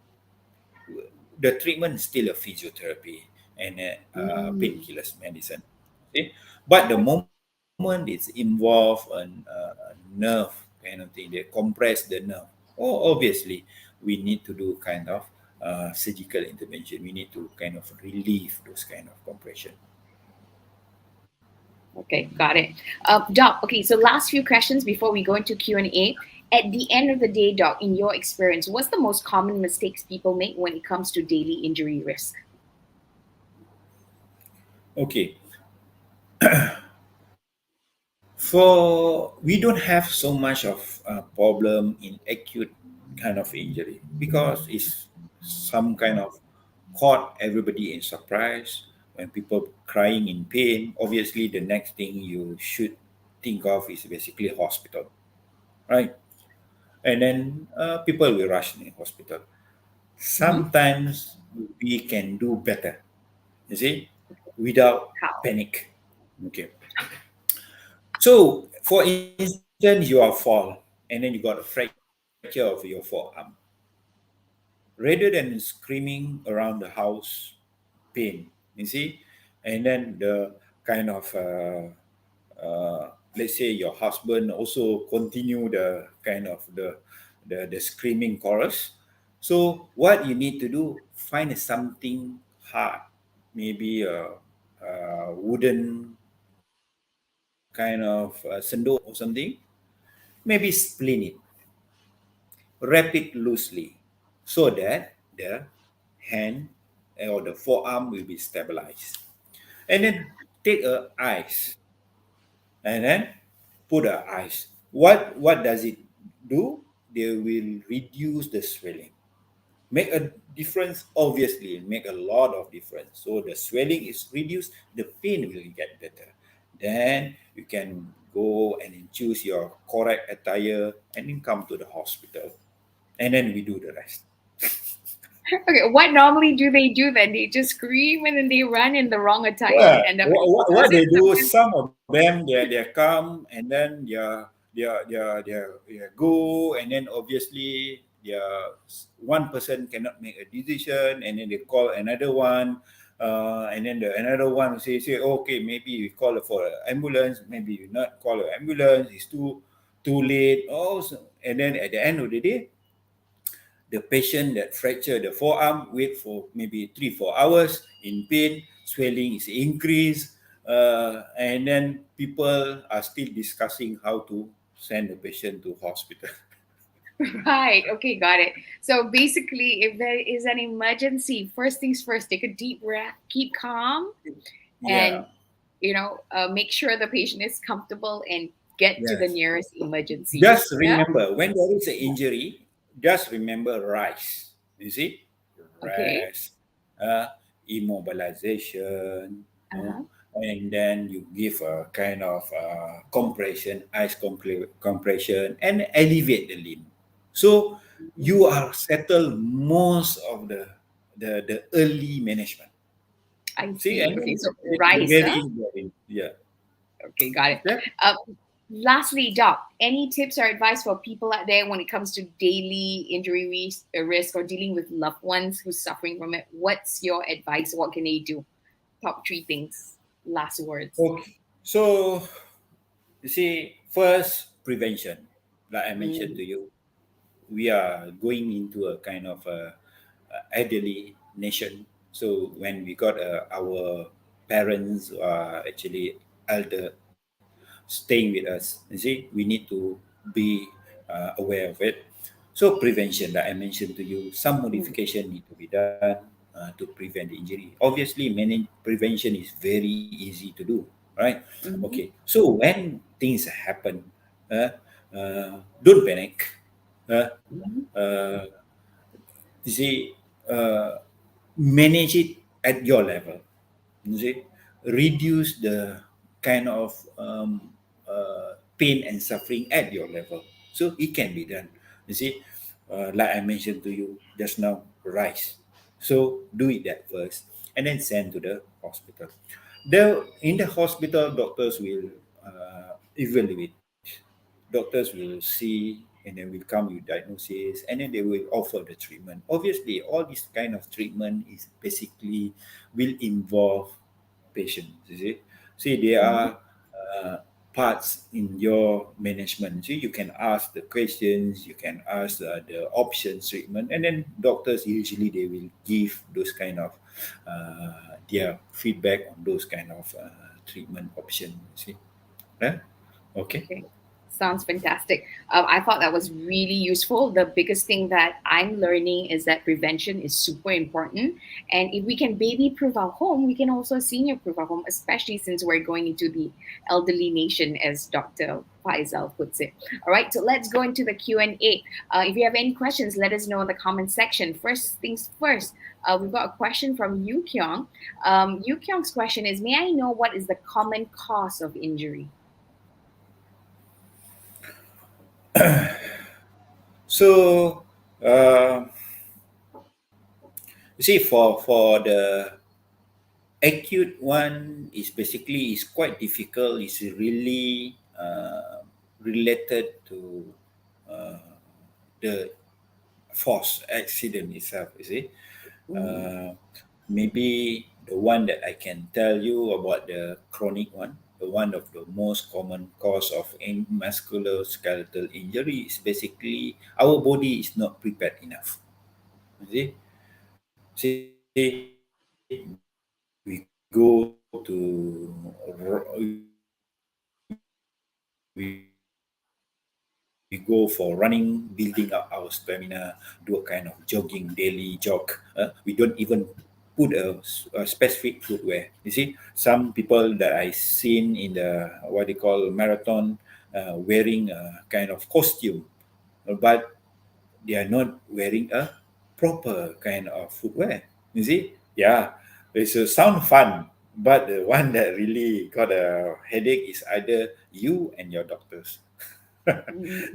The treatment is still a physiotherapy and Mm. painkillers medicine. Okay? But the Okay. moment it's involved in nerve kind of thing, they compress the nerve. Oh, obviously, we need to do kind of surgical intervention. We need to kind of relieve those kind of compression. Okay, got it. Doc, okay, so last few questions before we go into Q&A. At the end of the day, Doc, in your experience, what's the most common mistakes people make when it comes to daily injury risk? Okay, for we don't have so much of a problem in acute kind of injury because it's some kind of caught everybody in surprise when people crying in pain. Obviously, the next thing you should think of is basically hospital, right? And then people will rush in hospital. Hmm. Sometimes we can do better, you see, without How? panic. Okay. So, for instance, you are fall and then you got a fracture of your forearm. Rather than screaming around the house, pain, you see, and then the kind of let's say your husband also continue the kind of the screaming chorus. So what you need to do, find something hard, maybe a wooden kind of sendo or something, maybe split it, wrap it loosely, so that the hand or the forearm will be stabilized. And then take a ice and then put a ice. What does it do? They will reduce the swelling. Make a difference, obviously, make a lot of difference. So the swelling is reduced, the pain will get better. Then you can go and then choose your correct attire and then come to the hospital. And then we do the rest. Okay, what normally do they do then? They just scream and then they run in the wrong attire Yeah, and end up in the what hospital. they Is do, that some of them they come and then they go and then obviously one person cannot make a decision and then they call another one, and then the another one say okay, maybe we call for an ambulance, maybe we not call an ambulance. It's too too late. Also, and then at the end of the day, the patient that fractured the forearm wait for maybe 3 4 hours in pain, swelling is increased, and then people are still discussing how to send the patient to hospital. Right. Okay, got it. So basically, if there is an emergency, first things first, take a deep breath, keep calm, and Yeah. make sure the patient is comfortable and get to the Yes. nearest emergency. Just Yeah. remember when there is an injury, just remember rise. You see, Okay. rest, immobilization, Uh-huh. and then you give a kind of compression, compression, and elevate the limb. So Mhm. you are settled most of the early management. I See, see. and Okay, then so the rice, very huh? important, yeah. Okay, got it. Okay. Uh, Lastly, Doc, any tips or advice for people out there when it comes to daily injury risk or dealing with loved ones who's suffering from it? What's your advice? What can they do? Top three things. Last words. Okay. So you see, first prevention, like I mentioned Mm, to you, we are going into a kind of a elderly nation. So when we got our parents who are actually elder staying with us, you see, we need to be aware of it. So prevention, that I mentioned to you, some mm, modification need to be done to prevent the injury. Obviously, prevention is very easy to do, right? Okay, mhm, so when things happen, uh, don't panic. Uh, mhm. uh, you see, manage it at your level. You see, reduce the kind of pain and suffering at your level. So it can be done. You see, like I mentioned to you just now, rise. So do it that first, and then send to the hospital. In the hospital, doctors will evaluate. Doctors will see, and then will come with diagnosis, and then they will offer the treatment. Obviously, all this kind of treatment is basically will involve patients. You see, there Mhm. are parts in your management. See, you can ask the questions, you can ask the options treatment, and then doctors usually they will give those kind of their feedback on those kind of treatment option. See, yeah? Okay. Okay. Sounds fantastic. I thought that was really useful. The biggest thing that I'm learning is that prevention is super important. And if we can baby proof our home, we can also senior proof our home, especially since we're going into the elderly nation, as Dr. Paisal puts it. All right, so let's go into the Q&A. If you have any questions, let us know in the comment section. First things first, we've got a question from Yu Kyung. Yu Kyung's question is, may I know what is the common cause of injury? So, uh, you see, for the acute one is basically is quite difficult. It's really related to uh, the force accident itself. You see, Mm, uh, maybe the one that I can tell you about the chronic one. The one of the most common cause of musculoskeletal injury is basically our body is not prepared enough. You see, we go for running, building up our stamina, do a kind of jogging, daily jog. We don't even put a specific footwear. You see, some people that I seen in the what they call marathon wearing a kind of costume, but they are not wearing a proper kind of footwear. You see? Yeah. It's a sound fun, but the one that really got a headache is either you and your doctors. that's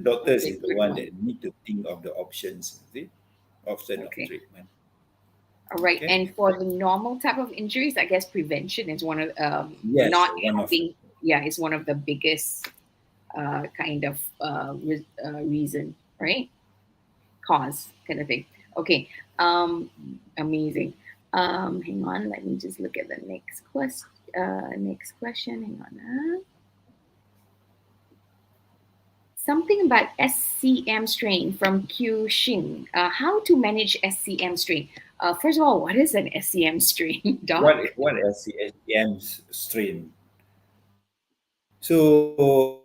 Doctors a is the good one one. that need to think of the options, see? Option of Okay. treatment. All right. Okay. And for the normal type of injuries, I guess prevention is one of Yes, not one of helping. Yeah, is one of the biggest kind of reason, right? Cause kind of thing. Okay. Amazing. Hang on. Let me just look at the next question. Next question. Hang on. Something about SCM strain from Q Xing. How to manage SCM strain? First of all, what is an SCM strain, Doc? What is the SEM strain? So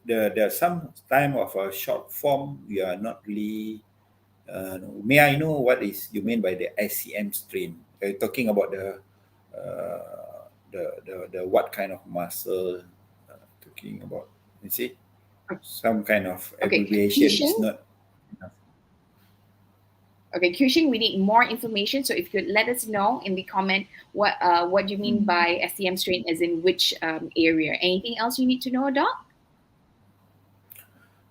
there are some time of a short form we are not really. May I know what is you mean by the SCM strain? Are you talking about the what kind of muscle? Talking about, you see, some kind of Okay, abbreviation is Q-Shing. not enough. Okay, Q-Shing, we need more information. So if you could let us know in the comment what you mean by SCM strain, as in which area. Anything else you need to know, Doc?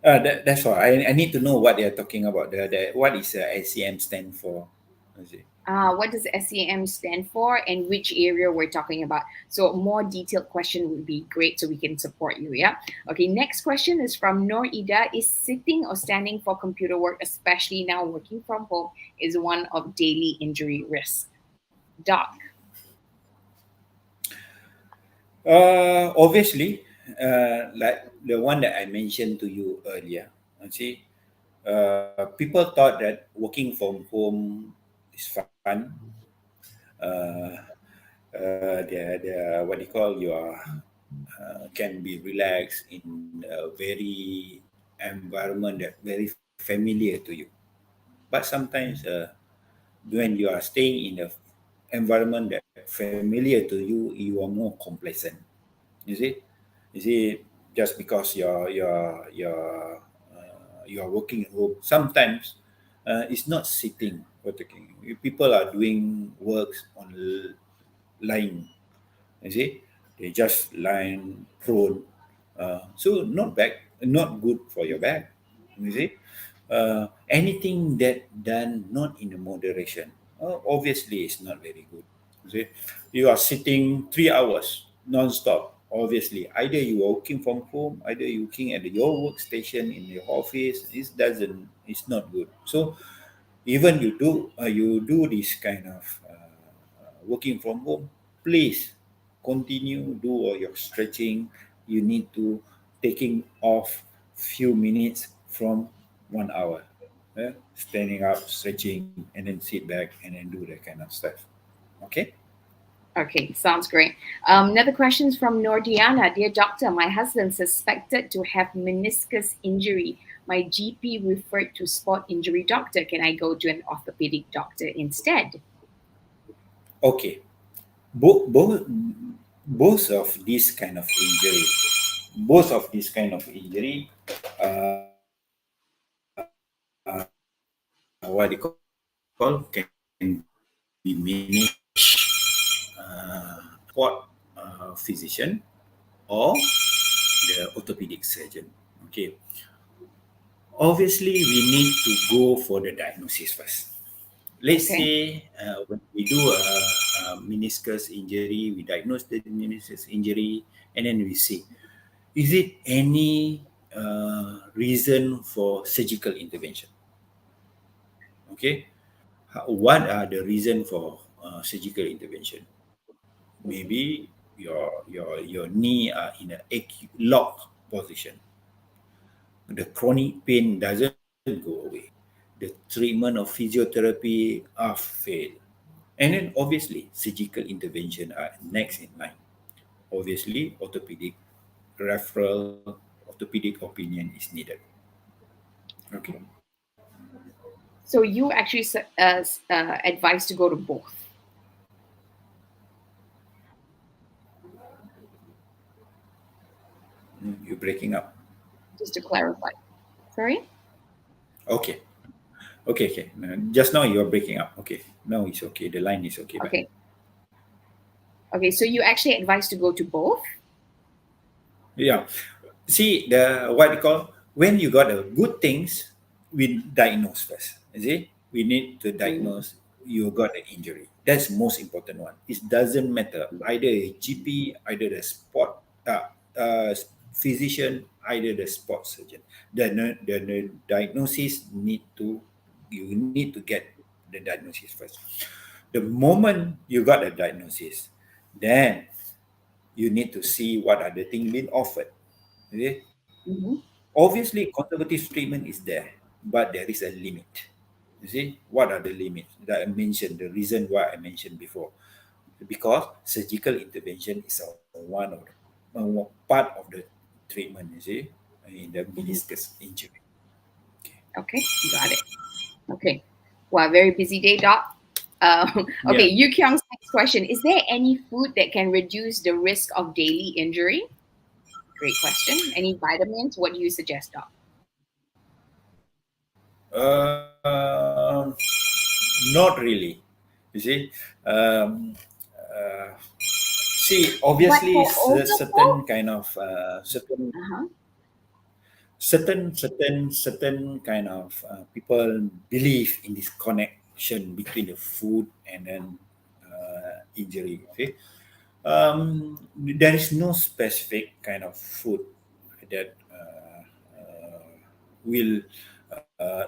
That's all. I need to know what they are talking about. The what is SCM stand for? You see. What does SCM stand for and which area we're talking about? So a more detailed question would be great so we can support you. Yeah. Okay. Next question is from Nor Ida. Is sitting or standing for computer work, especially now working from home, is one of daily injury risk? Doc. Obviously, like the one that I mentioned to you earlier, you see, people thought that working from home is fun. Uh, the what do you call your can be relaxed in a very environment that very familiar to you. But sometimes when you are staying in a environment that familiar to you, you are more complacent. You see, you see, just because you're working at home, sometimes it's not sitting or taking. People are doing works on lying. You see, they just lying prone. So not back, not good for your back. You see, anything that done not in a moderation, obviously it's not very good. You see, you are sitting 3 hours non-stop. Obviously, either you are working from home, either you working at your workstation in your office. It doesn't. It's not good. So even you do this kind of working from home, please continue do all your stretching. You need to taking off few minutes from 1 hour, standing up, stretching, and then sit back and then do that kind of stuff. Okay. Okay, sounds great. Another question is from Nordiana. Dear doctor, my husband suspected to have meniscus injury. My GP referred to sport injury doctor. Can I go to an orthopedic doctor instead? Okay, both of this kind of injury, both of this kind of injury, what they call can be managed sport physician or the orthopedic surgeon. Okay, obviously we need to go for the diagnosis first. Let's Okay. say when we do a meniscus injury, we diagnose the meniscus injury, and then we see is it any reason for surgical intervention. Okay, what are the reason for surgical intervention? Maybe your knee are in a acute lock position. The chronic pain doesn't go away. The treatment of physiotherapy are failed. And then obviously surgical intervention are next in line. Obviously orthopedic referral, orthopedic opinion is needed. Okay. So you actually advise to go to both, You're breaking up. just to clarify. Sorry? Okay. Okay, okay. Just now you're breaking up. Okay. Now it's okay. The line is okay back. Okay. Okay, so you actually advise to go to both? Yeah. See the what you call when you got the good things, we diagnose first. You see, we need to Mm. diagnose you got the injury. That's the most important one. It doesn't matter either a GP, either the sport physician, either the sports surgeon. The diagnosis need to you need to get the diagnosis first. The moment you got the diagnosis, then you need to see what are the things being offered. Okay? Mm-hmm. Obviously, conservative treatment is there, but there is a limit. You see, what are the limits that I mentioned? The reason why I mentioned before, because surgical intervention is one of part of the treatment. You see, in the Mm-hmm. meniscus injury. Okay. Okay, got it. Okay. Wow, very busy day, Doc. Okay, Yeah. Yu Kyung's next question. Is there any food that can reduce the risk of daily injury? Great question. Any vitamins? What do you suggest, Doc? Not really. You see, um, see, But obviously, for overflow? certain kind of Uh-huh. certain kind of people believe in this connection between the food and then injury. See, there is no specific kind of food that will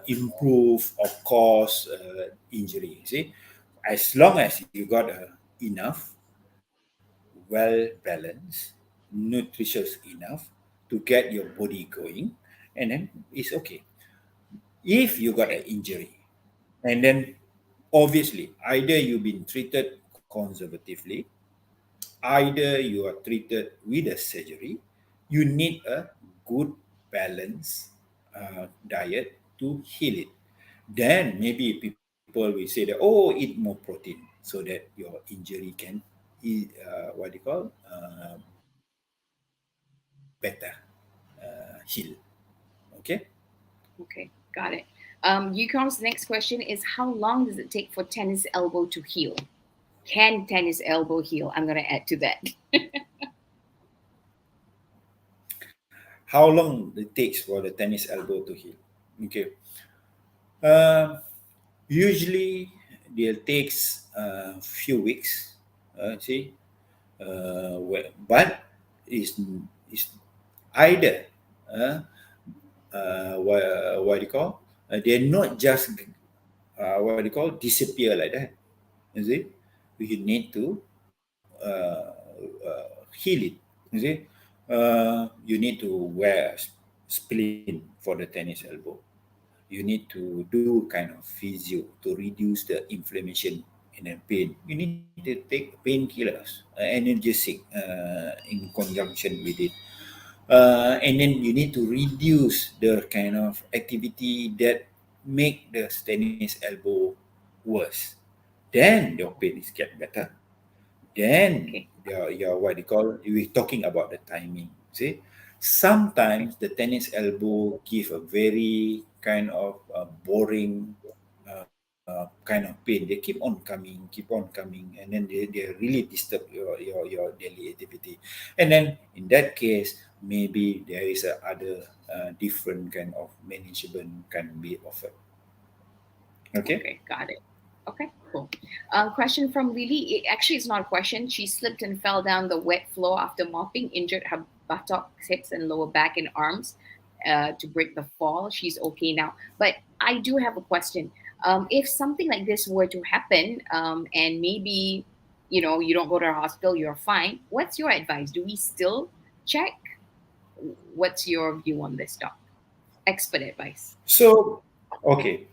improve or cause injury. See, as long as you got enough, well balanced, nutritious enough to get your body going, and then it's okay. If you got Okay. an injury, and then obviously either you've been treated conservatively, either you are treated with a surgery, you need a good balanced diet to heal it. Then maybe people will say that, oh, eat more protein so that your injury can, what do you call, better heal. Okay. Okay, got it. Yukon's next question is how long does it take for tennis elbow to heal? Can tennis elbow heal? I'm going to add to that. How long it takes for the tennis elbow to heal? Okay. Um, Usually, it takes a few weeks. See, but is either uh, what do you call? They're not just what do you call disappear like that. You see, we need to heal it. You see, you need to wear splint for the tennis elbow. You need to do kind of physio to reduce the inflammation and then pain. You need to take painkillers, analgesic in conjunction with it. And then you need to reduce the kind of activity that make the tennis elbow worse. Then your pain is get better. Then Okay, your what they call, we're talking about the timing. See, okay, sometimes the tennis elbow give a very kind of boring kind of pain. They keep on coming, and then they really disturb your daily activity. And then in that case, maybe there is a other different kind of management can be offered. Okay. okay, got it. Okay, cool. Question from Lily. Actually, it's not a question. She slipped and fell down the wet floor after mopping, injured her buttocks, hips, and lower back and arms to break the fall. She's okay now. But I do have a question. If something like this were to happen, and maybe you don't go to a hospital, you're fine. What's your advice? Do we still check? What's your view on this, doc? Expert advice. So, okay,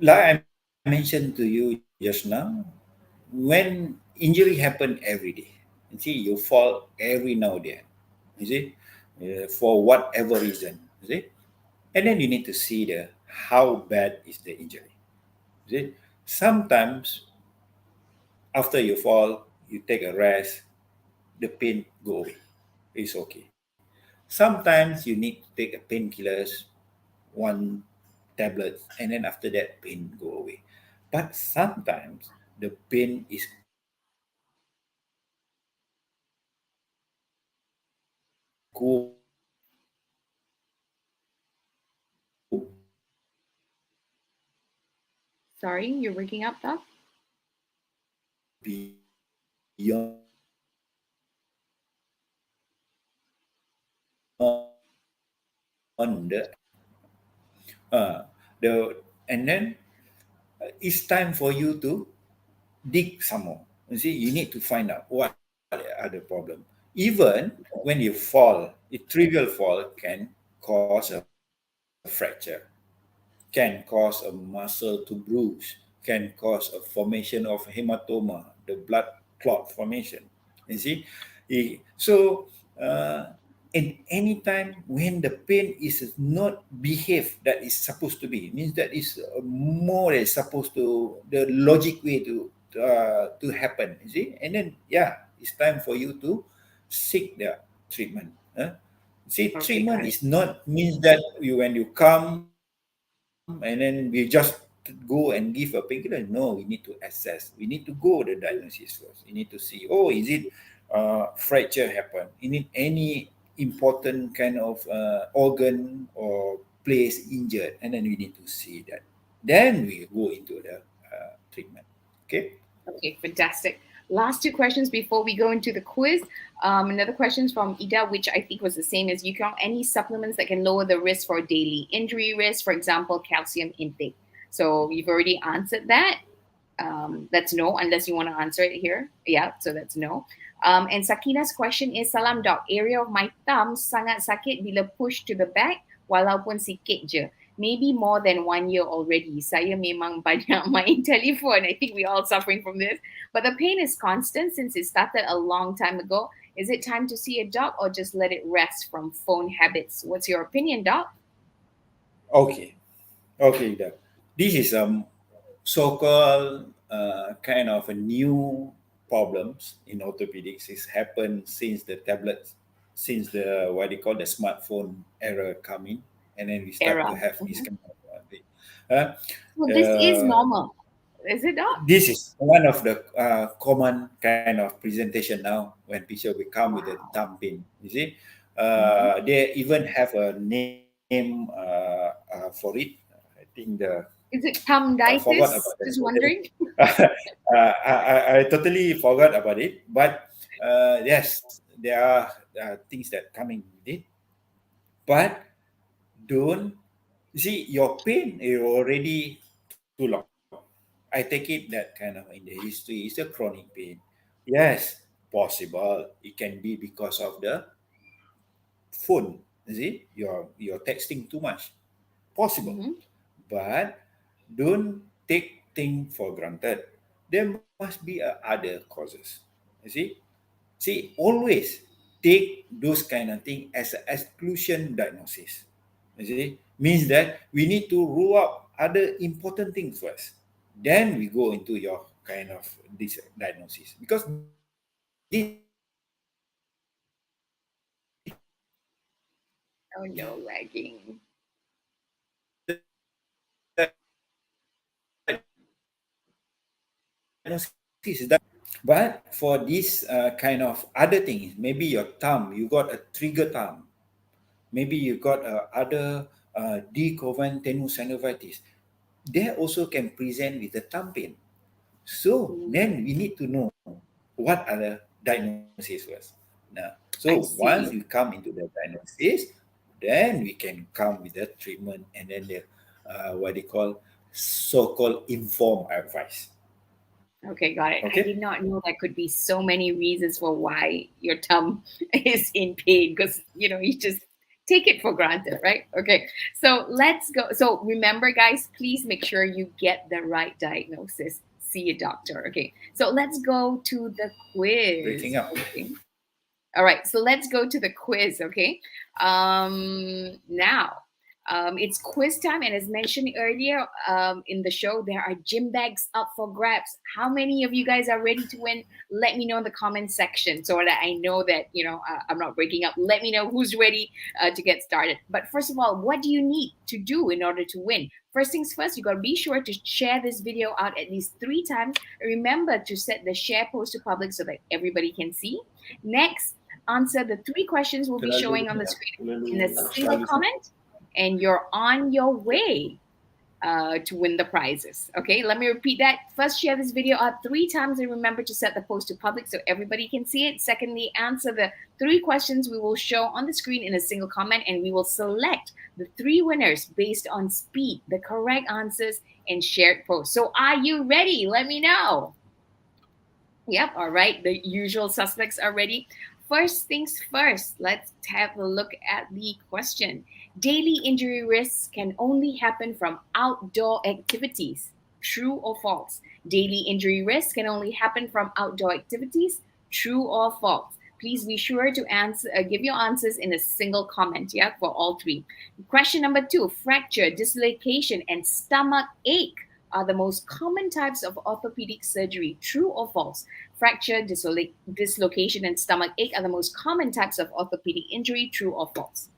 like I mentioned to you just now, when injury happen every day, you see, you fall every now and then, you see, for whatever reason, you see, and then you need to see the how bad is the injury. You see, sometimes after you fall, you take a rest, the pain go away. It's okay. Sometimes you need to take a painkillers, one tablet, and then after that pain go away. But sometimes the pain is go Sorry, you're breaking up, doc. beyond the and then it's time for you to dig some more. You see, you need to find out what are the problem. Even when you fall, a trivial fall can cause a fracture, can cause a muscle to bruise, can cause a formation of hematoma, the blood clot formation. You see, so uh, and anytime when the pain is not behave that is supposed to be, means that is more is supposed to the logic way to happen. You see, and then yeah, it's time for you to seek the treatment. See, Okay, got treatment it. is not means that you when you come and then we just go and give a painkiller. No, we need to assess. We need to go the diagnosis first. We need to see, oh, is it fracture happen? You need any important kind of organ or place injured, and then we need to see that. Then we go into the treatment. Okay. Okay, fantastic. Last two questions before we go into the quiz. Another question is from Ida, which I think was the same as you. Any supplements that can lower the risk for daily injury risk, for example, calcium intake? So you've already answered that. That's no, unless you want to answer it here. Yeah, so that's no. And Sakina's question is, Salam doc, area of my thumb sangat sakit bila push to the back, walaupun sikit je. Maybe more than 1 year already. Saya memang banyak main telefon. I think we all suffering from this. But the pain is constant since it started a long time ago. Is it time to see a doc or just let it rest from phone habits? What's your opinion, doc? Okay. Okay, Ida. This is so-called kind of a new problems in orthopedics. It's happened since the tablets, since the what they call the smartphone era coming, and then we start to Era. have this Mhm. kind of thing. Uh, Well, this is uh, normal. Is it, doc? this is one of the common kind of presentation now when people will come with a Wow. thumb pain. You see, Mhm. they even have a name for it. I think Is it I forgot about that. thumbditis? Just wondering. I totally forgot about it. But yes, there are things that coming with it. But don't you see your pain is already too long. I take it that kind of in the history is a chronic pain. Yes, possible. It can be because of the phone. You see, you're texting too much. Possible. Mhm. But don't take things for granted. There must be other causes. You see, always take those kind of thing as an exclusion diagnosis. You see, means that we need to rule out other important things first. Then we go into your kind of this diagnosis because this diagnosis is the Oh no, lagging. but for this kind of other things, maybe your thumb, you got a trigger thumb, maybe you got other decoven tenosynovitis, they also can present with the thumb pain. So then we need to know what are the diagnoses first. Now, so I once we see. come into the diagnosis, then we can come with the treatment and then the what they call so-called informed advice. Okay, got it. I Okay. did not know there could be so many reasons for why your thumb is in pain because you just take it for granted, right? Okay, so let's go. So remember, guys, please make sure you get the right diagnosis. See a doctor. Okay, so let's go to the quiz. Breaking up. Okay. All right, so let's go to the quiz, okay? Now, it's quiz time, and as mentioned earlier in the show, there are gym bags up for grabs. How many of you guys are ready to win? Let me know in the comment section so that I know that I'm not breaking up. Let me know who's ready to get started. But first of all, what do you need to do in order to win? First things first, you got to be sure to share this video out at least 3 times. Remember to set the share post to public so that everybody can see. Next, answer the 3 questions we'll be showing on the screen in a single comment, and you're on your way to win the prizes. Okay, let me repeat that. First, share this video out 3 times and remember to set the post to public so everybody can see it. Secondly, answer the 3 questions we will show on the screen in a single comment, and we will select the 3 winners based on speed, the correct answers, and shared posts. So, are you ready? Let me know. Yep, all right. The usual suspects are ready. First things first, let's have a look at the question. Daily injury risks can only happen from outdoor activities. True or false? Daily injury risks can only happen from outdoor activities. True or false? Please be sure to answer, give your answers in a single comment, yeah, for all three. Question number two, fracture, dislocation, and stomach ache are the most common types of orthopedic surgery. True or false? Fracture, dislocation, and stomach ache are the most common types of orthopedic injury. True or false?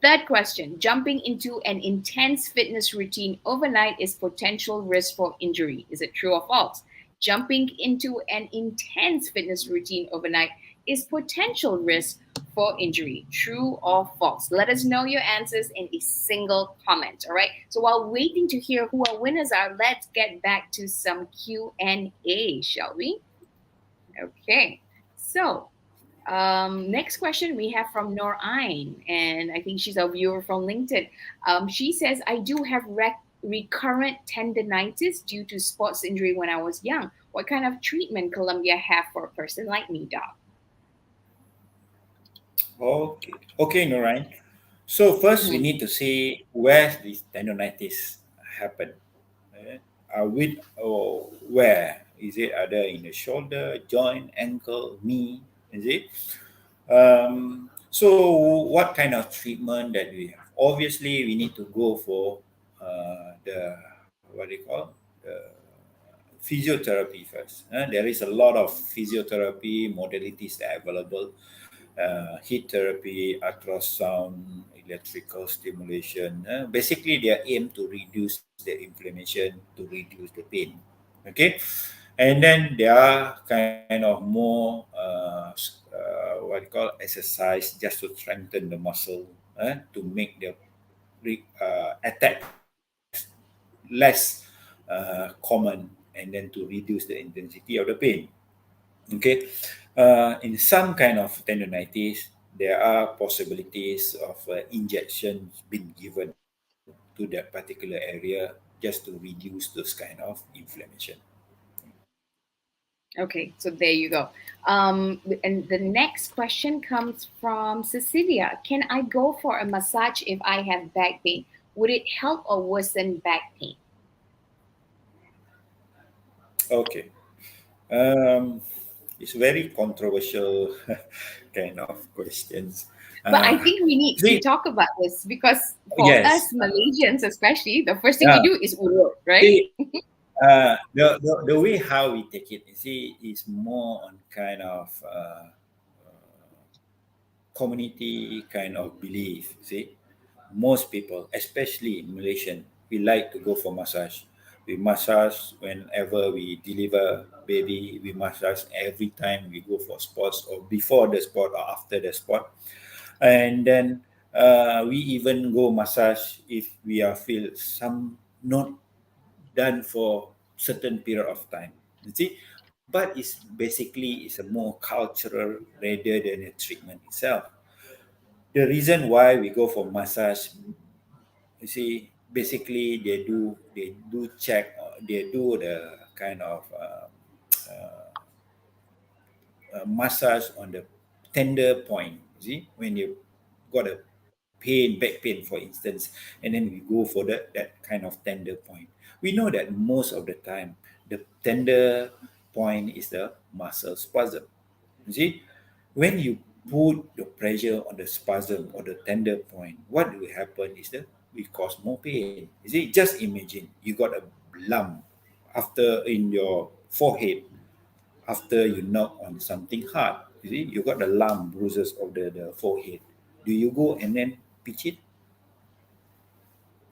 Third question, jumping into an intense fitness routine overnight is potential risk for injury. Is it true or false? Jumping into an intense fitness routine overnight is potential risk for injury. True or false? Let us know your answers in a single comment. All right. So while waiting to hear who our winners are, let's get back to some Q&A, shall we? Okay. So next question we have from Nor Ain, and I think she's a viewer from LinkedIn. She says, I do have recurrent tendonitis due to sports injury when I was young. What kind of treatment Colombia have for a person like me, doc? Okay, Narayan. So first we Mhm. need to see where this tendonitis happened. With or where is it? Either in the shoulder, joint, ankle, knee? Is it? So what kind of treatment that we have? Obviously, we need to go for the what do you call the physiotherapy first. There is a lot of physiotherapy modalities that are available. Heat therapy, ultrasound, electrical stimulation. Basically, they are aimed to reduce the inflammation, to reduce the pain. Okay, and then there are kind of more what you call exercise just to strengthen the muscle, to make the attacks less common, and then to reduce the intensity of the pain. Okay, in some kind of tendonitis, there are possibilities of injections being given to that particular area just to reduce those kind of inflammation. Okay, so there you go. And the next question comes from Cecilia. Can I go for a massage if I have back pain? Would it help or worsen back pain? Okay. Um, it's very controversial kind of questions. But I Uh, think we need to see, talk about this because for yes, us Malaysians, especially, the first thing we yeah. do is urut, right? See, the way how we take it, you see, is more on kind of community kind of belief. See, most people, especially Malaysian, we like to go for massage. We massage whenever we deliver baby. We massage every time we go for sports, or before the sport or after the sport. And then we even go massage if we are feel some not done for certain period of time. You see, but it's basically it's a more cultural rather than a treatment itself. The reason why we go for massage, you see, basically they do check, they do the kind of massage on the tender point. You see, when you got a pain, back pain, for instance, and then we go for that kind of tender point. We know that most of the time, the tender point is the muscle spasm. You see, when you put the pressure on the spasm or the tender point, what will happen is that we cause more pain. You see, just imagine you got a lump after in your forehead after you knock on something hard. You see, you got the lump bruises of the forehead. Do you go and then pitch it?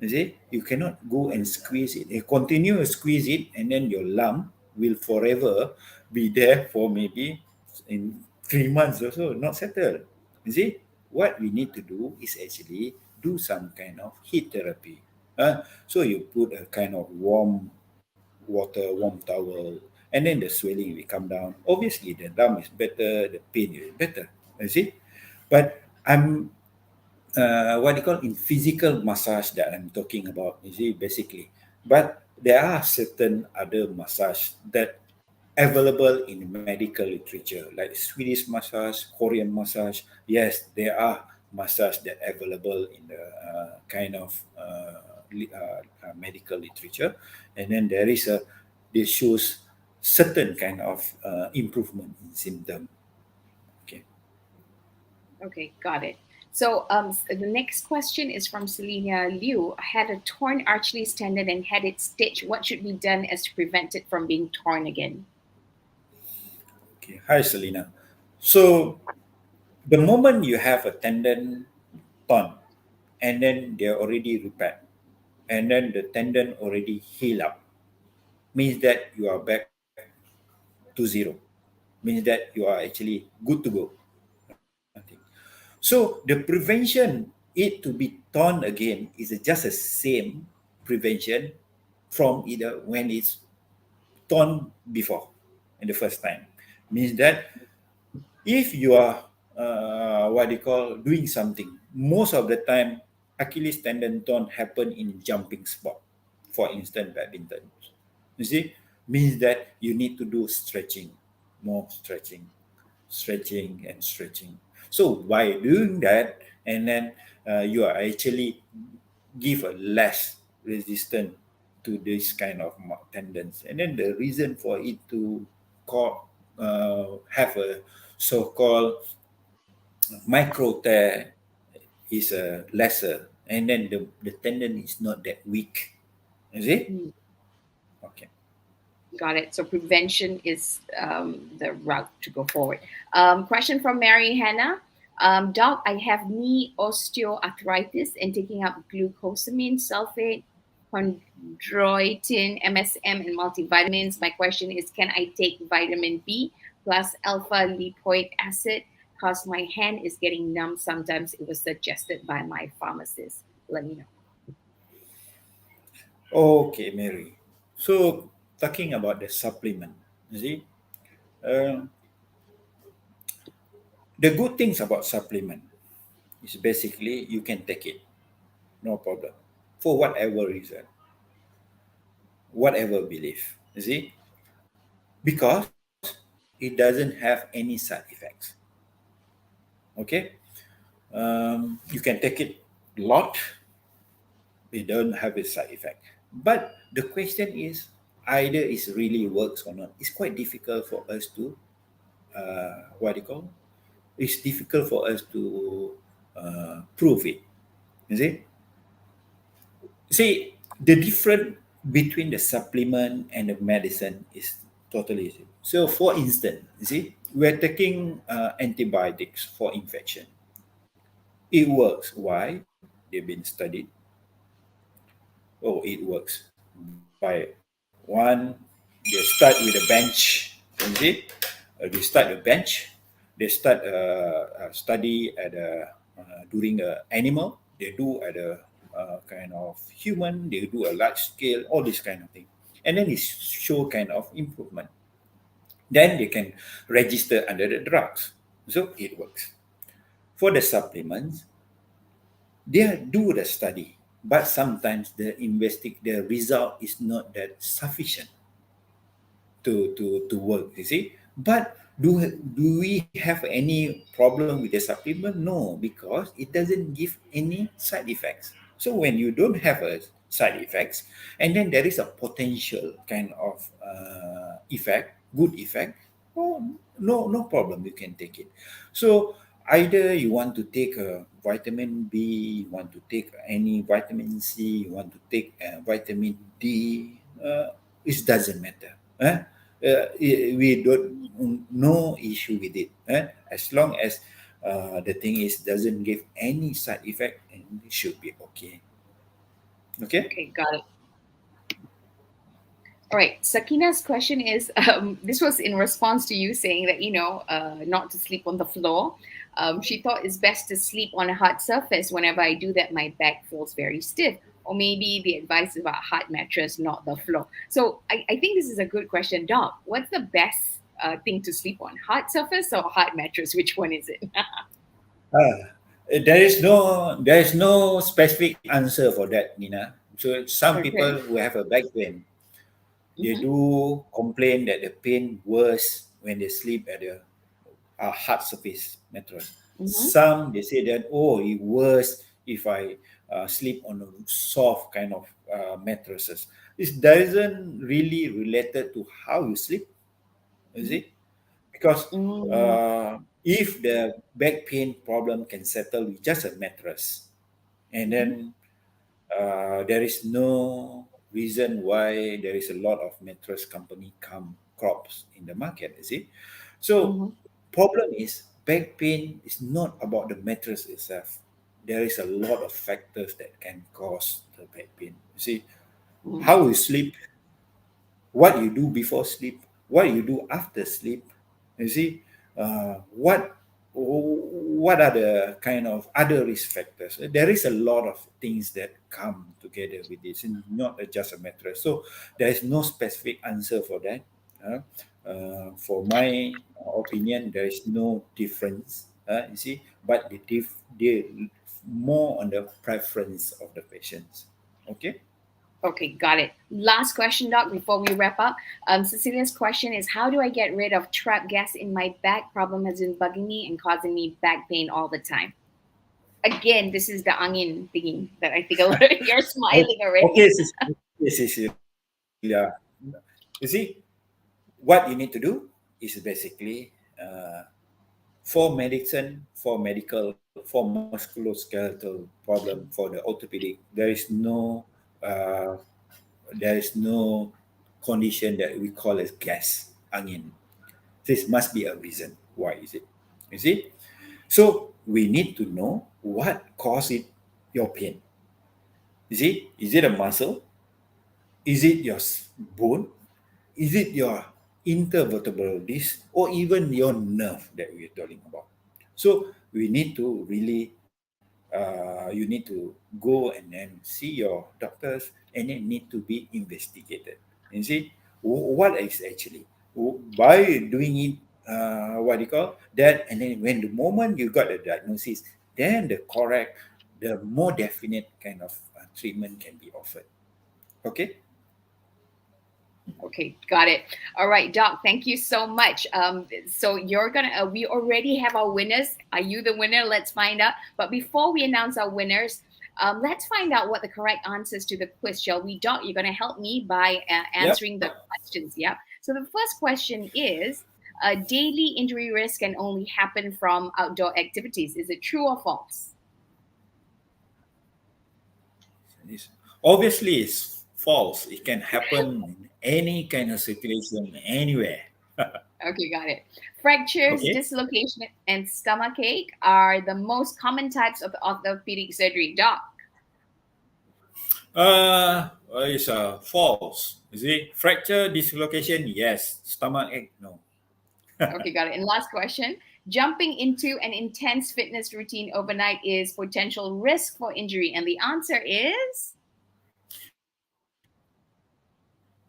You see, you cannot go and squeeze it. You continue to squeeze it, and then your lump will forever be there for maybe in 3 months or so, not settled. You see, what we need to do is actually do some kind of heat therapy. So you put a kind of warm water, warm towel, and then the swelling will come down. Obviously, the lump is better, the pain is better. You see, but I'm what do you call in physical massage that I'm talking about, you see, basically. But there are certain other massage that available in medical literature, like Swedish massage, Korean massage. Yes, there are massage that available in the kind of medical literature, and then there is a they shows certain kind of improvement in symptom. Okay. Okay, got it. So the next question is from Selena Liu. I had a torn Achilles tendon and had it stitched. What should be done as to prevent it from being torn again? Okay. Hi, Selena. So the moment you have a tendon torn, and then they're already repaired, and then the tendon already heal up, means that you are back to zero. Means that you are actually good to go. Nothing. So the prevention it to be torn again is just the same prevention from either when it's torn before in the first time. Means that if you are what they call doing something, most of the time Achilles tendon torn happen in jumping sport. For instance, badminton. You see, means that you need to do stretching, more stretching, stretching and stretching. So by doing that, and then you are actually give a less resistance to this kind of tendons, and then the reason for it to have a so-called micro tear is lesser, and then the tendon is not that weak. You see? Hmm, Okay. got it. So prevention is the route to go forward. Question from Mary Hannah. Doc, I have knee osteoarthritis and taking up glucosamine sulfate, chondroitin, MSM, and multivitamins. My question is, can I take vitamin B plus alpha lipoic acid? Because my hand is getting numb sometimes. It was suggested by my pharmacist. Let me know. Okay, Mary. So talking about the supplement, you see, uh, the good things about supplement is basically you can take it, no problem, for whatever reason, whatever belief. You see, because it doesn't have any side effects. Okay, you can take it a lot, it don't have a side effect. But the question is, either it really works or not. It's quite difficult for us to what do you call? It's difficult for us to prove it. You see, the difference between the supplement and the medicine is totally different. So, for instance, you see, we're taking antibiotics for infection. It works. Why? They've been studied. Oh, it works. By one, they start with a bench. You see, they start a bench. They start a study at during a animal. They do at a kind of human. They do a large scale. All this kind of thing, and then it show kind of improvement. Then they can register under the drugs. So it works. For the supplements, they do the study, but sometimes the result is not that sufficient to work. You see, but do we have any problem with the supplement? No, because it doesn't give any side effects. So when you don't have a side effects, and then there is a potential kind of effect, good effect, oh, no problem, you can take it. So either you want to take a vitamin B, you want to take any vitamin C, you want to take vitamin D, it doesn't matter. We don't no issue with it. As long as the thing is doesn't give any side effect, and it should be okay. Okay. Okay, got it. All right. Sakina's question is this was in response to you saying that, not to sleep on the floor. She thought it's best to sleep on a hard surface. Whenever I do that, my back feels very stiff. Or maybe the advice is about hard mattress, not the floor. So I think this is a good question. Doc, what's the best thing to sleep on? Hard surface or hard mattress? Which one is it? There is no specific answer for that, Nina. So some people Okay. who have a back pain, They Mm-hmm. do complain that the pain worse when they sleep at the hard surface mattress. Mm-hmm. Some they say that, oh, it worse if I sleep on a soft kind of mattresses. This doesn't really related to how you sleep, is it? Because Mm-hmm. if the back pain problem can settle with just a mattress, and Mm-hmm. then there is no reason why there is a lot of mattress company come crops in the market, you see. So Mm-hmm. problem is back pain is not about the mattress itself. There is a lot of factors that can cause the back pain. You see, how you sleep, what you do before sleep, what you do after sleep. You see, what are the kind of other risk factors? There is a lot of things that come together with this, and not just a mattress. So there is no specific answer for that. Uh, for my opinion, there is no difference. You see, but they more on the preference of the patients. Okay. Okay, got it. Last question, Doc, before we wrap up. Cecilia's question is, how do I get rid of trapped gas in my back? Problem has been bugging me and causing me back pain all the time. Again, this is the angin thingy that I think a lot of you're smiling Okay, already. Cecilia. You see, what you need to do is basically for medicine, for medical, for musculoskeletal problem, for the orthopedic, uh, there is no condition that we call as gas, angin. This must be a reason. Why is it? You see? So we need to know what caused it, your pain. You see? Is it a muscle? Is it your bone? Is it your intervertebral disc or even your nerve that we're talking about? So we need to really, you need to go and then see your doctors and it need to be investigated. You see, what is actually, by doing it, what do you call that? And then when the moment you got the diagnosis, then the correct, the more definite kind of treatment can be offered. Okay? Okay, got it. All right, Doc, thank you so much. So you're gonna, we already have our winners. Are you the winner? Let's find out. But before we announce our winners, let's find out what the correct answers to the quiz, shall we, Doc? You're gonna help me by Yep. answering the questions. Yeah. So the first question is, daily injury risk can only happen from outdoor activities. Is it true or false? Obviously, it's false. It can happen in any kind of situation, anywhere. Okay, got it. Fractures, Okay. dislocation, and stomachache are the most common types of orthopedic surgery. Doc. It's false. You see, fracture, dislocation, yes. Stomach ache, no. Okay, got it. And last question. Jumping into an intense fitness routine overnight is potential risk for injury. And the answer is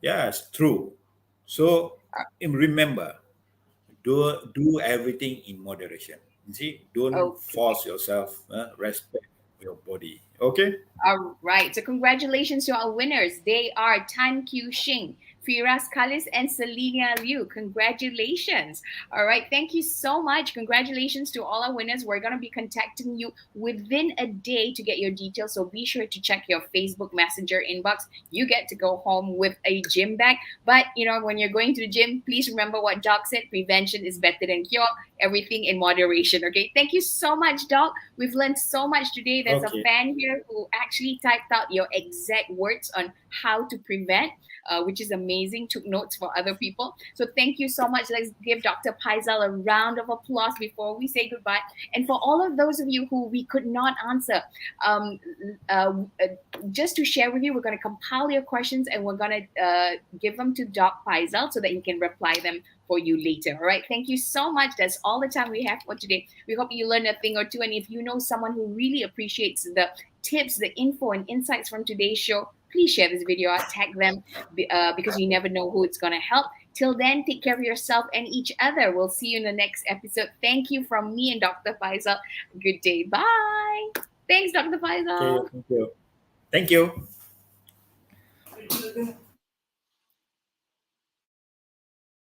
Yes, true. So remember, do everything in moderation. You see, don't okay. force yourself. Respect your body. Okay. All right. So congratulations to our winners. They are Tan Q Xing, Firas Kalis, and Selenia Liu. Congratulations. All right. Thank you so much. Congratulations to all our winners. We're going to be contacting you within a day to get your details. So be sure to check your Facebook Messenger inbox. You get to go home with a gym bag. But, you know, when you're going to the gym, please remember what Doc said. Prevention is better than cure. Everything in moderation. Okay. Thank you so much, Doc. We've learned so much today. There's a Okay. fan here who actually typed out your exact words on how to prevent, which is amazing. Took notes for other people. So thank you so much. Let's give Dr. Paisal a round of applause before we say goodbye. And for all of those of you who we could not answer, um, uh, uh, just to share with you, we're going to compile your questions and we're going to give them to Doc Paisal so that he can reply them for you later. All right. Thank you so much. That's all the time we have for today. We hope you learned a thing or two. And if you know someone who really appreciates the tips, the info, and insights from today's show, please share this video out, tag them, because you never know who it's going to help. Till then, take care of yourself and each other. We'll see you in the next episode. Thank you from me and Dr. Faisal. Good day. Bye. Thanks, Dr. Okay. Faisal. Thank you. Thank you.